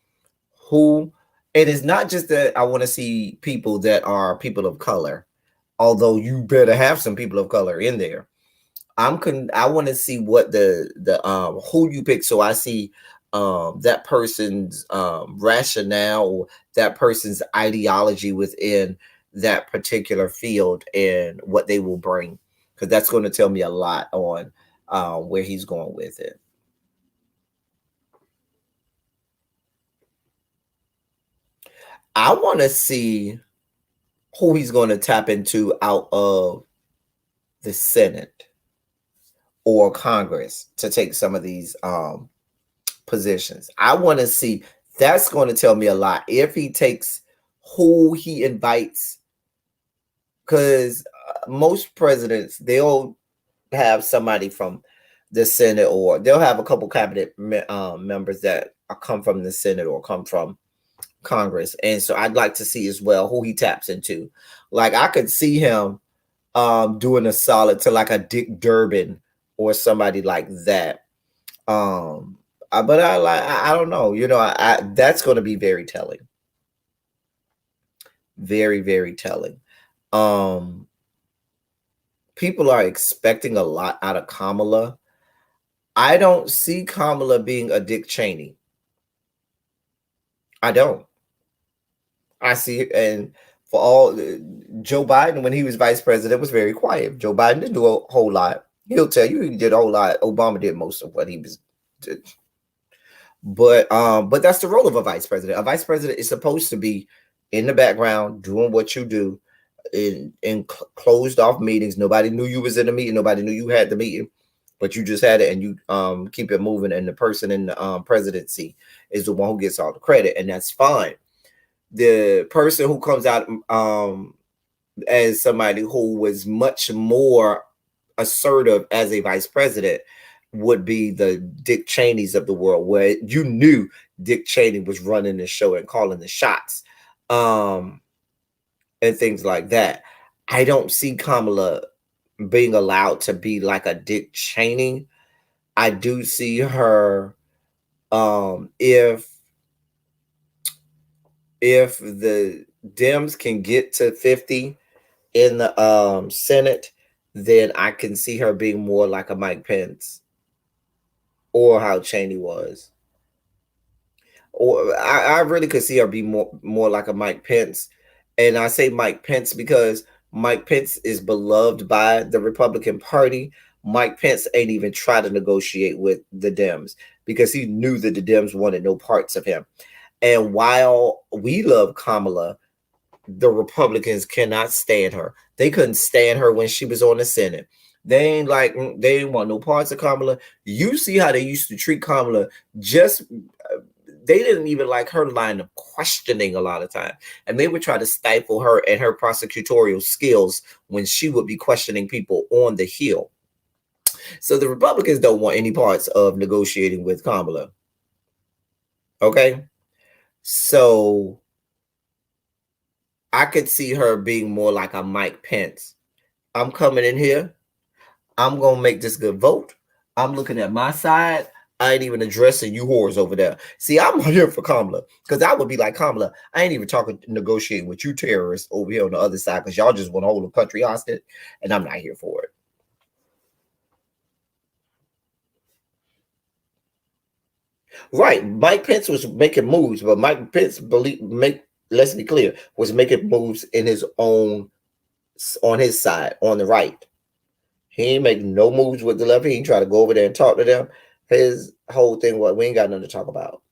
who. And it's not just that I want to see people that are people of color, although you better have some people of color in there. I want to see what the who you pick, so I see that person's rationale, or that person's ideology within that particular field, and what they will bring, because that's going to tell me a lot on where he's going with it. I want to see who he's going to tap into out of the Senate or Congress to take some of these positions. I want to see, that's going to tell me a lot if he takes who he invites, because most presidents, they'll have somebody from the Senate, or they'll have a couple cabinet members that come from the Senate or come from Congress. And so I'd like to see as well who he taps into. Like, I could see him doing a solid to like a Dick Durbin or somebody like that. But I don't know. I that's going to be very telling. Very, very telling. Um, People are expecting a lot out of Kamala. I don't see Kamala being a Dick Cheney. I don't. I see it, and for all Joe Biden, when he was vice president, was very quiet. Joe Biden didn't do a whole lot. He'll tell you he did a whole lot. Obama did most of what he was. Did. But that's the role of a vice president. A vice president is supposed to be in the background doing what you do in closed off meetings. Nobody knew you was in the meeting. Nobody knew you had the meeting, but you just had it, and you keep it moving. And the person in the presidency is the one who gets all the credit, and that's fine. The person who comes out as somebody who was much more assertive as a vice president would be the Dick Cheneys of the world, where you knew Dick Cheney was running the show and calling the shots, and things like that. I don't see Kamala being allowed to be like a Dick Cheney. I do see her, if the Dems can get to 50 in the Senate, then I can see her being more like a Mike Pence or how Cheney was. Or I really could see her be more like a Mike Pence. And I say Mike Pence because Mike Pence is beloved by the Republican Party. Mike Pence ain't even try to negotiate with the Dems because he knew that the Dems wanted no parts of him. And while we love Kamala, the Republicans cannot stand her. They couldn't stand her when she was on the Senate. They ain't want no parts of Kamala. You see how they used to treat Kamala. Just they didn't even like her line of questioning a lot of time, and they would try to stifle her and her prosecutorial skills when she would be questioning people on the Hill. So the Republicans don't want any parts of negotiating with Kamala. Okay, so I could see her being more like a Mike Pence. I'm coming in here. I'm going to make this good vote. I'm looking at my side. I ain't even addressing you whores over there. See, I'm here for Kamala because I would be like Kamala. I ain't even negotiating with you terrorists over here on the other side because y'all just want to hold the country hostage, and I'm not here for it. Right, Mike Pence was making moves, but Mike Pence let's be clear, was making moves in his own on his side on the right. He ain't make no moves with the left. He ain't try to go over there and talk to them. His whole thing was, we ain't got nothing to talk about.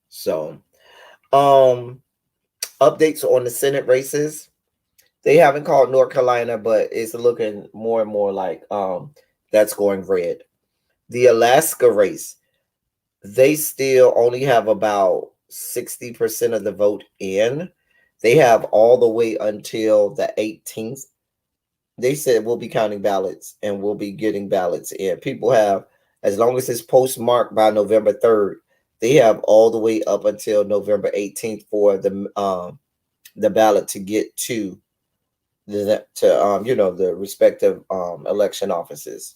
So, updates on the Senate races. They haven't called North Carolina, but it's looking more and more like that's going red. The Alaska race, they still only have about 60% of the vote in. They have all the way until the 18th. They said we'll be counting ballots and we'll be getting ballots in. People have, as long as it's postmarked by November 3rd, they have all the way up until November 18th for the ballot to get to the respective election offices.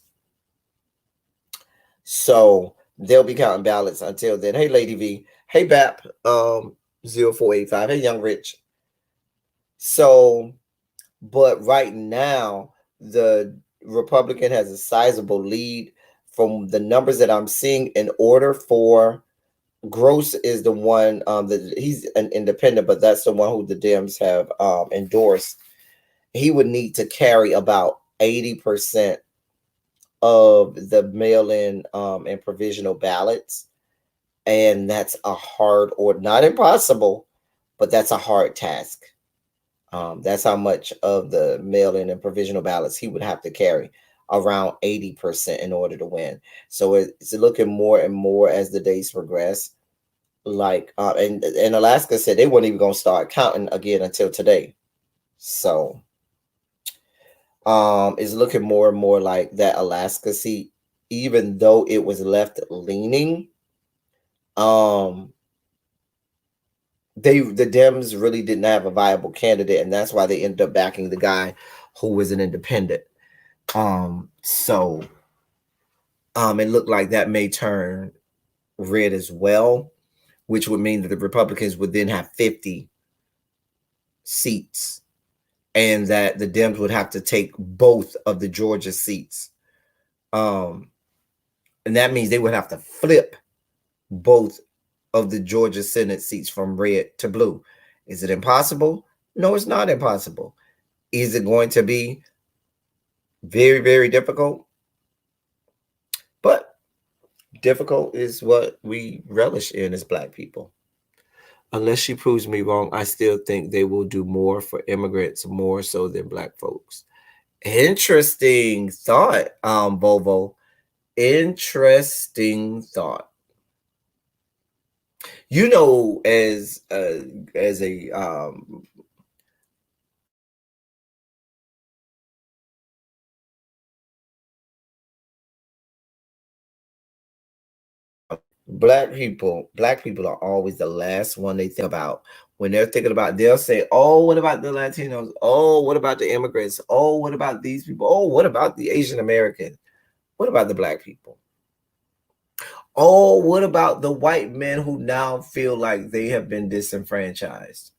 So they'll be counting ballots until then. Hey, Lady V. Hey, BAP 0485. Hey, Young Rich. So, but right now, the Republican has a sizable lead from the numbers that I'm seeing. In order for Gross is the one that he's an independent, but that's the one who the Dems have endorsed. He would need to carry about 80% of the mail-in and provisional ballots, and that's a hard, or not impossible, but that's a hard task. That's how much of the mail-in and provisional ballots he would have to carry, around 80% in order to win. So it's looking more and more as the days progress. Like and Alaska said they weren't even going to start counting again until today. So it's looking more and more like that Alaska seat, even though it was left leaning. the Dems really didn't have a viable candidate, and that's why they ended up backing the guy who was an independent. So it looked like that may turn red as well, which would mean that the Republicans would then have 50 seats, and that the Dems would have to take both of the Georgia seats. And that means they would have to flip both of the Georgia Senate seats from red to blue. Is it impossible? No, it's not impossible. Is it going to be very, very difficult? But difficult is what we relish in as Black people. Unless she proves me wrong, I still think they will do more for immigrants more so than Black folks. Interesting thought, Volvo. Interesting thought. You know, as a black people are always the last one they think about when they're thinking about. They'll say, "Oh, what about the Latinos? Oh, what about the immigrants? Oh, what about these people? Oh, what about the Asian Americans? What about the Black people? Oh, what about the white men who now feel like they have been disenfranchised?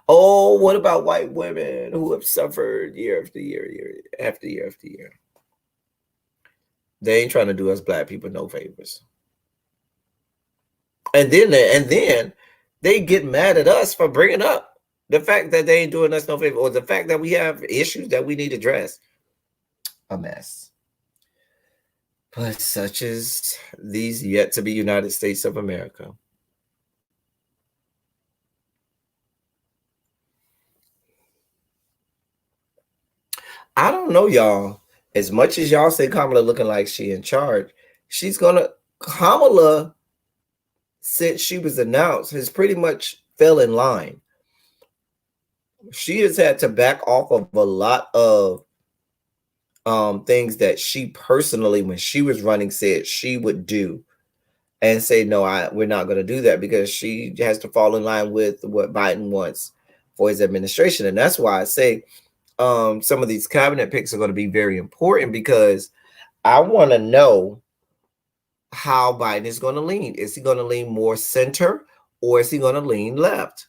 Oh, what about white women who have suffered year after year, year after year after year? They ain't trying to do us Black people no favors." And then they get mad at us for bringing up the fact that they ain't doing us no favor, or the fact that we have issues that we need addressed. A mess. But such is these yet to be United States of America. I don't know, y'all. As much as y'all say Kamala looking like she in charge, Kamala, since she was announced, has pretty much fell in line. She has had to back off of a lot of things that she personally, when she was running, said she would do, and say, no, we're not going to do that, because she has to fall in line with what Biden wants for his administration. And that's why I say some of these cabinet picks are going to be very important, because I want to know how Biden is going to lean. Is he going to lean more center, or is he going to lean left?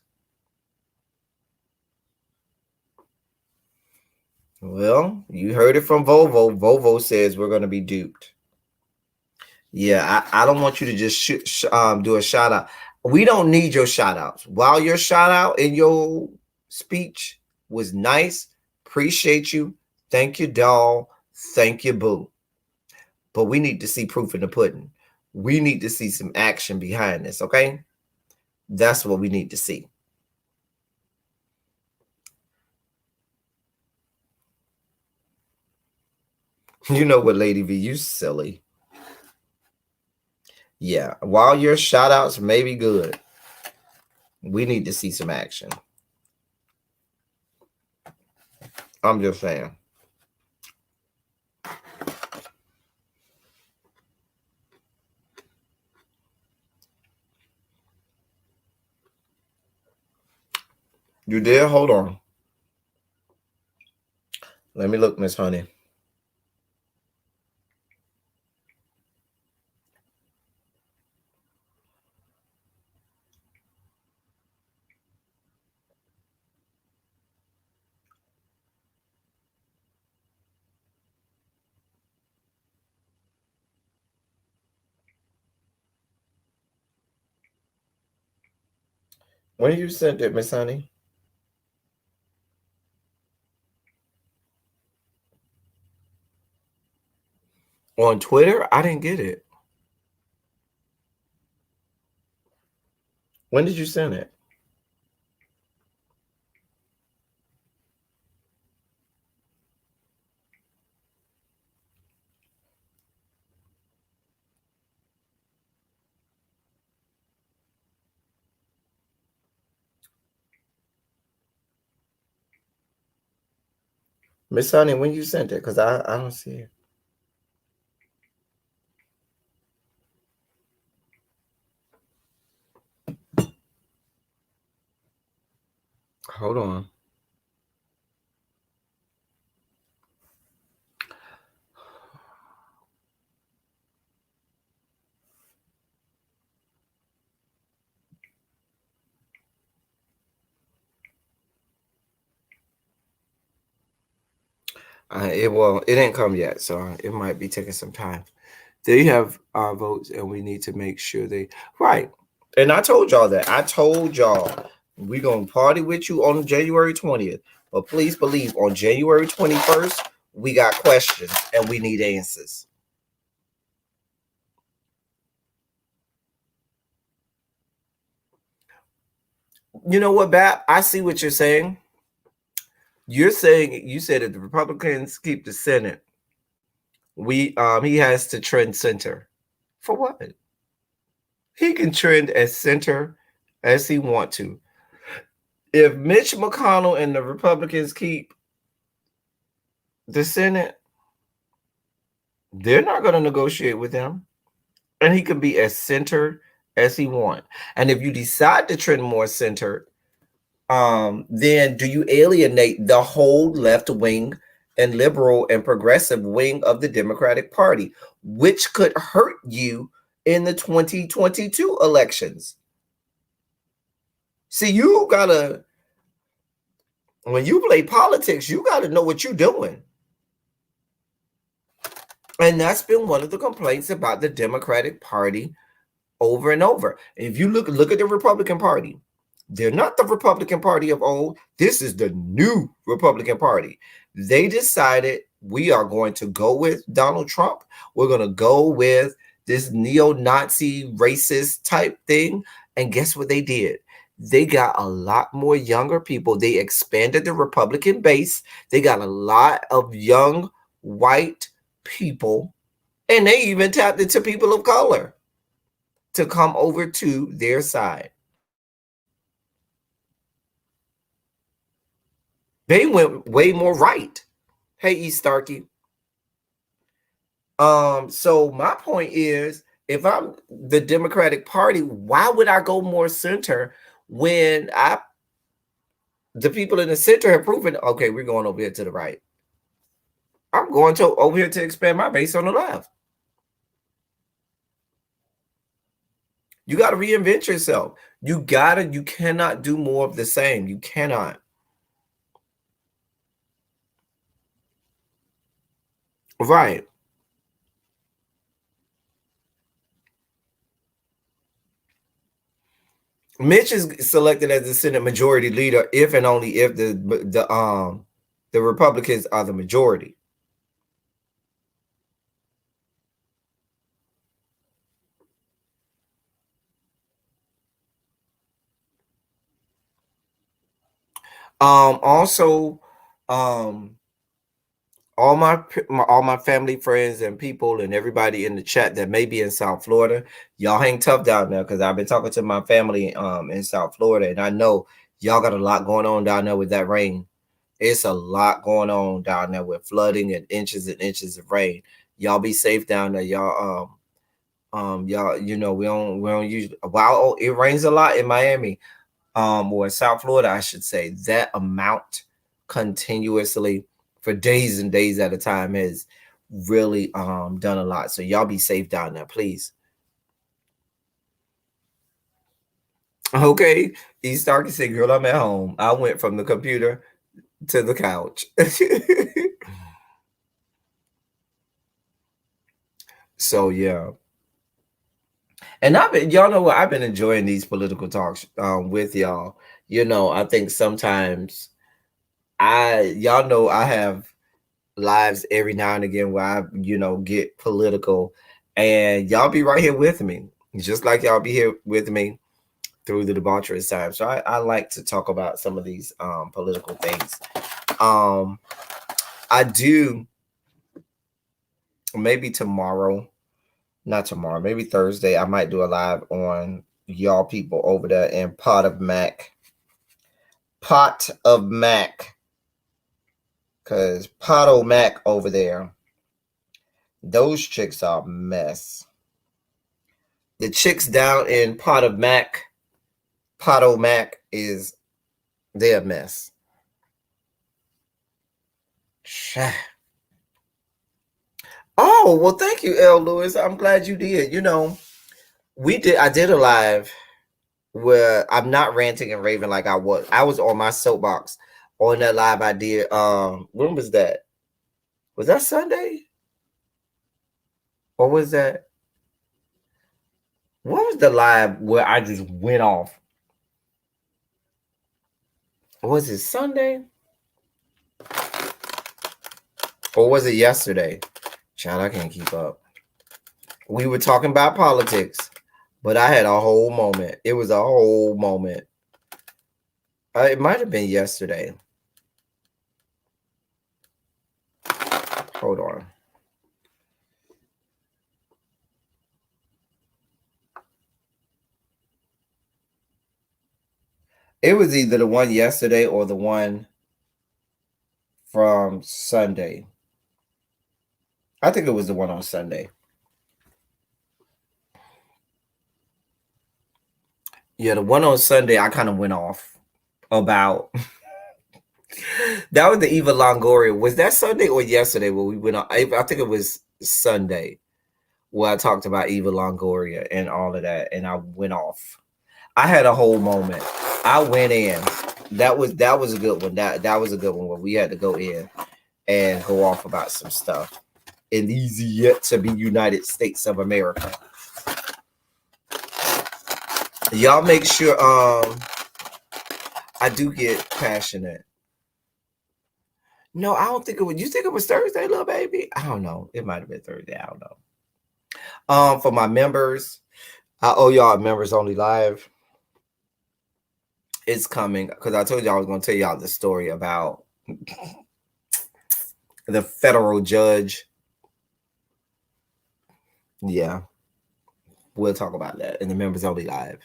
Well, you heard it from Volvo. Volvo says we're going to be duped. Yeah, I don't want you to just do a shout out. We don't need your shout outs. While your shout out in your speech was nice, appreciate you. Thank you, doll. Thank you, boo. But we need to see proof in the pudding. We need to see some action behind this, okay? That's what we need to see. You know what, Lady V, you silly. Yeah, while your shout outs may be good, we need to see some action. I'm just saying. You did? Hold on. Let me look, Miss Honey. When you sent it, Miss Honey? On Twitter? I didn't get it. When did you send it? Miss Honey, when you sent it? Because I don't see it. Hold on. It didn't come yet, so it might be taking some time. They have our votes, and we need to make sure they right. And I told y'all that. I told y'all we're gonna party with you on January 20th. But please believe on January 21st, we got questions and we need answers. You know what, Bap? I see what you're saying. You said if the Republicans keep the Senate, he has to trend center. For what? He can trend as center as he want to. If Mitch McConnell and the Republicans keep the Senate, they're not going to negotiate with him. And he can be as center as he want. And if you decide to trend more center, then do you alienate the whole left wing and liberal and progressive wing of the Democratic Party, which could hurt you in the 2022 elections? See, you gotta, when you play politics, you gotta know what you're doing. And that's been one of the complaints about the Democratic Party over and over. If you look at the Republican Party, they're not the Republican Party of old. This is the new Republican Party. They decided we are going to go with Donald Trump. We're going to go with this neo-Nazi racist type thing. And guess what they did? They got a lot more younger people. They expanded the Republican base. They got a lot of young white people. And they even tapped into people of color to come over to their side. They went way more right. Hey, E. Starkey. So my point is, if I'm the Democratic Party, why would I go more center when the people in the center have proven, okay, we're going over here to the right. I'm going to over here to expand my base on the left. You got to reinvent yourself. You cannot do more of the same. You cannot. Right. Mitch is selected as the Senate Majority Leader if and only if the Republicans are the majority. Also, all my family, friends, and people, and everybody in the chat that may be in South Florida, y'all hang tough down there because I've been talking to my family in South Florida, and I know y'all got a lot going on down there with that rain. It's a lot going on down there with flooding and inches of rain. Y'all be safe down there, y'all. Y'all, we don't usually, while it rains a lot in Miami, or in South Florida, I should say, that amount continuously for days and days at a time has really done a lot. So y'all be safe down there, please. Okay, E. Starkey said, "Girl, I'm at home. I went from the computer to the couch." So yeah. And y'all know what, I've been enjoying these political talks with y'all. I think sometimes y'all know I have lives every now and again where I, get political, and y'all be right here with me, just like y'all be here with me through the debaucherous time. So I like to talk about some of these political things. I do maybe tomorrow, not tomorrow, maybe Thursday, I might do a live on y'all people over there in Pot of Mac. Because Pot Mac over there, those chicks are a mess. The chicks down in Pot Mac is They're a mess. Oh, well, thank you, L. Lewis. I'm glad you did. I did a live where I'm not ranting and raving like I was. I was on my soapbox on that live I did. When was that? Was that Sunday? Or was that what was the live where I just went off? Was it Sunday? Or was it yesterday? Child, I can't keep up. We were talking about politics, but I had a whole moment. It was a whole moment. It might have been yesterday. Hold on. It was either the one yesterday or the one from Sunday. I think it was the one on Sunday. Yeah, the one on Sunday, I kind of went off about. That was the Eva Longoria. Was that Sunday or yesterday where we went on? I think it was Sunday where I talked about Eva Longoria and all of that, and I went off. I had a whole moment. I went in. That was a good one. That was a good one where we had to go in and go off about some stuff in these yet to be United States of America. Y'all make sure I do get passionate. No, I don't think it was. You think it was Thursday, little baby? I don't know. It might have been Thursday. I don't know. For my members, I owe y'all a members only live. It's coming because I told y'all I was going to tell y'all the story about the federal judge. Yeah, we'll talk about that in the members only live.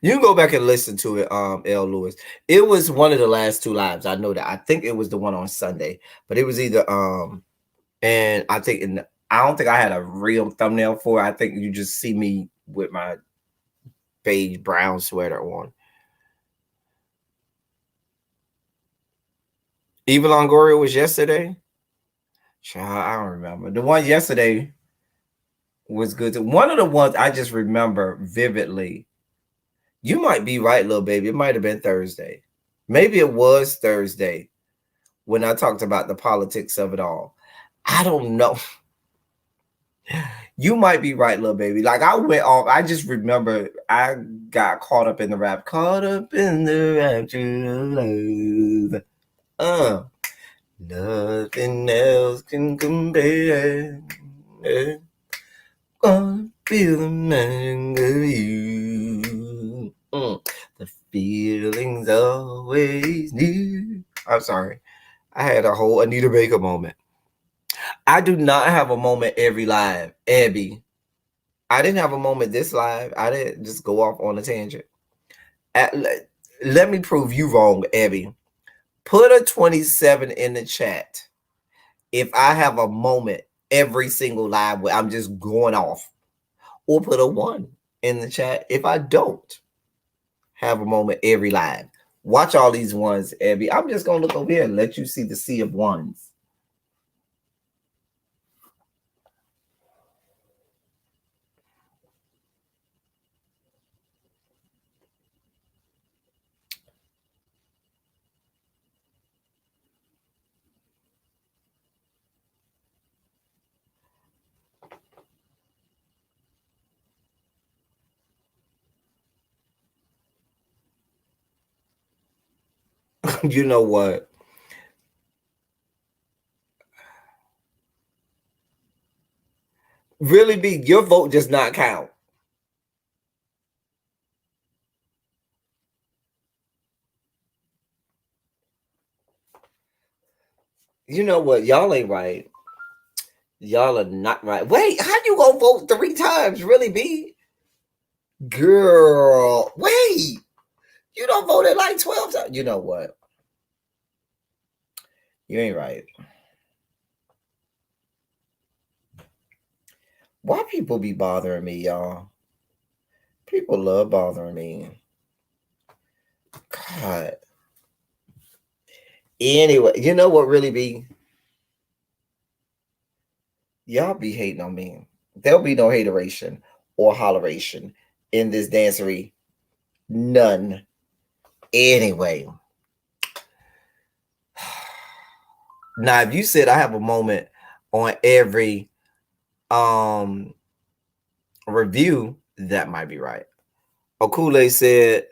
You can go back and listen to it, L. Lewis. It was one of the last two lives. I know that. I think it was the one on Sunday, but it was either and I think I don't think I had a real thumbnail for it. I think you just see me with my beige brown sweater on. Eva Longoria was yesterday. Child, I don't remember. The one yesterday was good. One of the ones I just remember vividly. You might be right, little baby. It might have been Thursday. Maybe it was Thursday when I talked about the politics of it all. I don't know. You might be right, little baby. Like I went off. I just remember I got caught up in the rap. Caught up in the rapture of love. Nothing else can compare. Gonna feel the magic of you. The feeling's always new. I'm sorry. I had a whole Anita Baker moment. I do not have a moment every live, Abby. I didn't have a moment this live. I didn't just go off on a tangent. Let me prove you wrong, Abby. Put a 27 in the chat if I have a moment every single live where I'm just going off. Or put a 1 in the chat if I don't have a moment every live. Watch all these ones, Abby. I'm just going to look over here and let you see the sea of ones. You know what? Really be your vote does not count. You know what? Y'all ain't right. Y'all are not right. Wait, how you gonna vote 3 times? Really be? Girl, wait. You don't vote it like 12 times. You know what? You ain't right. Why people be bothering me, y'all? People love bothering me. God. Anyway, you know what really be? Y'all be hating on me. There'll be no hateration or holleration in this dancery. None. Anyway. Now, if you said I have a moment on every um review, that might be right. Okule said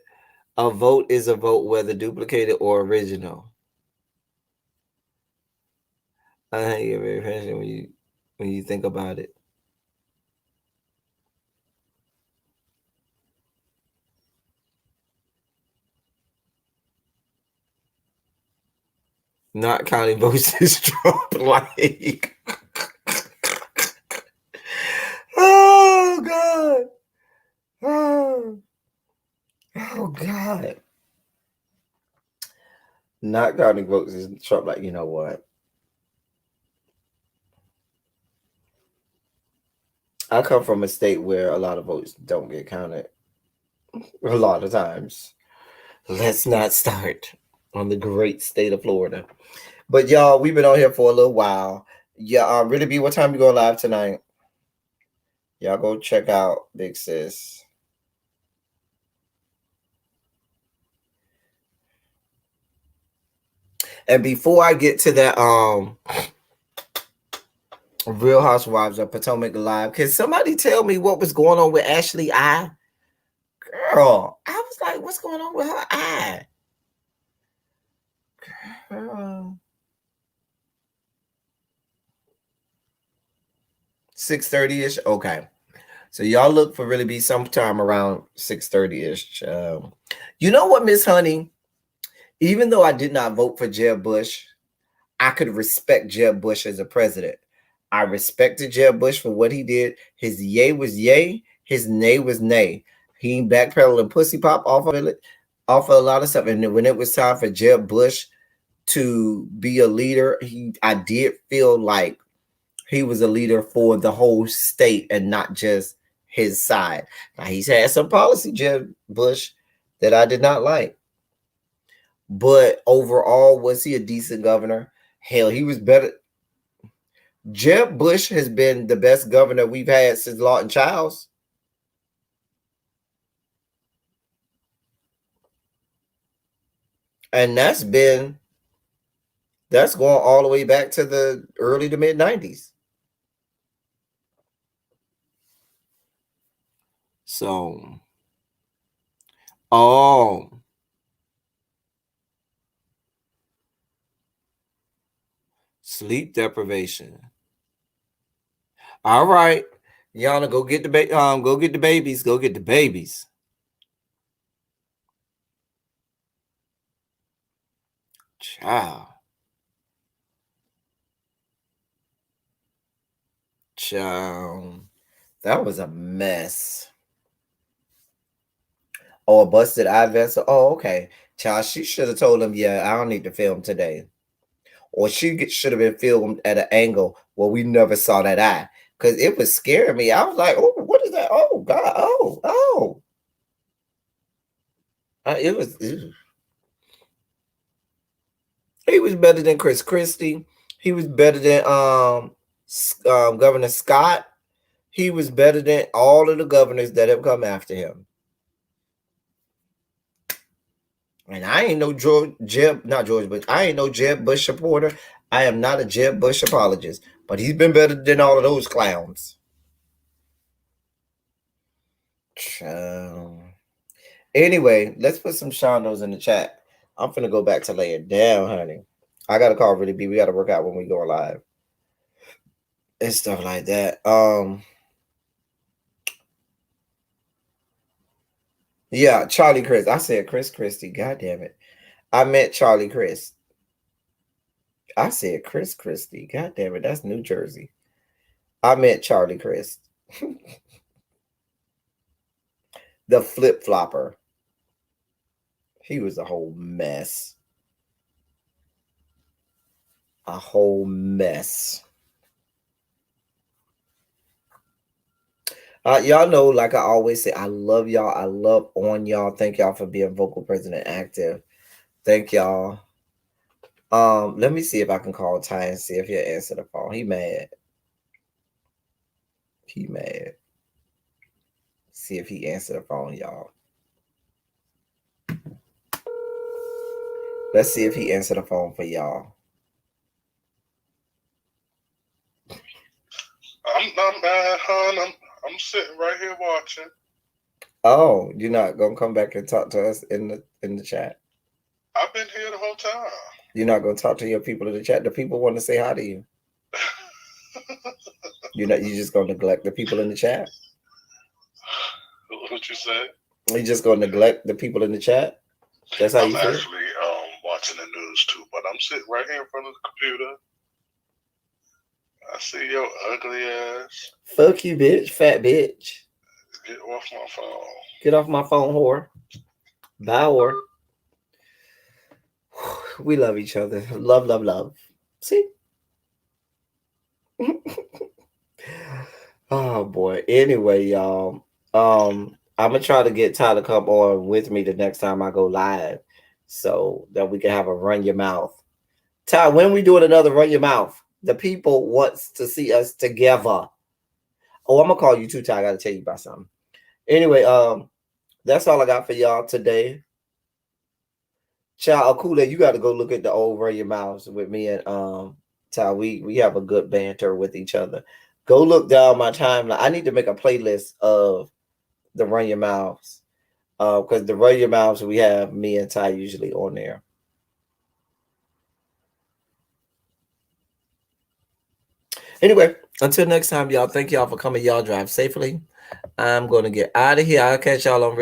a vote is a vote, whether duplicated or original. I think you're very passionate when you think about it. Not counting votes is Trump like. Oh God. Oh, oh God. Not counting votes is Trump like, you know what? I come from a state where a lot of votes don't get counted. A lot of times. Let's not start on the great state of Florida. But y'all, we've been on here for a little while. Yeah, really be what time you go live tonight? Y'all go check out Big Sis. And before I get to that Real Housewives of Potomac live, can somebody tell me what was going on with Ashley I? Girl, I was like, what's going on with her eye? Girl. 6:30-ish. Okay. So y'all look for really be sometime around 6:30-ish. You know what, Miss Honey? Even though I did not vote for Jeb Bush, I could respect Jeb Bush as a president. I respected Jeb Bush for what he did. His yay was yay, his nay was nay. He backpedaled and pussy pop off of it, off of a lot of stuff. And when it was time for Jeb Bush to be a leader, I did feel like he was a leader for the whole state and not just his side. Now he's had some policy, Jeb Bush, that I did not like. But overall, was he a decent governor? Hell, he was better. Jeb Bush has been the best governor we've had since Lawton Childs. And that's going all the way back to the early to mid 90s. So, sleep deprivation. All right, Yana, go get the go get the babies. Go get the babies. Child. That was a mess. Oh, a busted eye vessel. Oh, okay. Child, she should have told him, yeah, I don't need to film today. Or she should have been filmed at an angle where we never saw that eye. Because it was scaring me. I was like, oh, what is that? Oh, God. Oh. It was. Ew. He was better than Chris Christie. He was better than Governor Scott. He was better than all of the governors that have come after him. And I ain't no Jeb Bush supporter. I am not a Jeb Bush apologist, but he's been better than all of those clowns. Anyway, let's put some Shondos in the chat. I'm finna go back to laying down, honey. I gotta call Really B. We gotta work out when we go live and stuff like that. Yeah, Charlie Chris. I said Chris Christie. God damn it. I meant Charlie Chris. I said Chris Christie. God damn it. That's New Jersey. I meant Charlie Chris. The flip flopper. He was a whole mess. A whole mess. Y'all know, like I always say, I love y'all. I love on y'all. Thank y'all for being vocal, present, and active. Thank y'all. Let me see if I can call Ty and see if he'll answer the phone. He mad. He mad. See if he answer the phone, y'all. Let's see if he answer the phone for y'all. I'm not mad, hon. I'm sitting right here watching. Oh, you're not gonna come back and talk to us in the chat. I've been here the whole time. You're not gonna talk to your people in the chat. The people want to say hi to you. You just gonna neglect the people in the chat. What you say? You just gonna neglect the people in the chat. That's how I'm you feel. actually watching the news too, but I'm sitting right here in front of the computer. I see your ugly ass. Fuck you, bitch, fat bitch. Get off my phone. Get off my phone, whore. Bye, whore. We love each other. Love, love, love. See? Oh boy. Anyway, y'all. I'm gonna try to get Ty to come on with me the next time I go live, so that we can have a run your mouth. Ty, when we doing another run your mouth? The people wants to see us together. Oh, I'm gonna call you too, Ty. I gotta tell you about something. Anyway, that's all I got for y'all today. Child, Akula, you got to go look at the old run your mouths with me and Ty. We have a good banter with each other. Go look down my timeline. I need to make a playlist of the run your mouths. Because the run your mouths, we have me and Ty usually on there. Anyway, until next time, y'all. Thank y'all for coming. Y'all drive safely. I'm gonna get out of here. I'll catch y'all on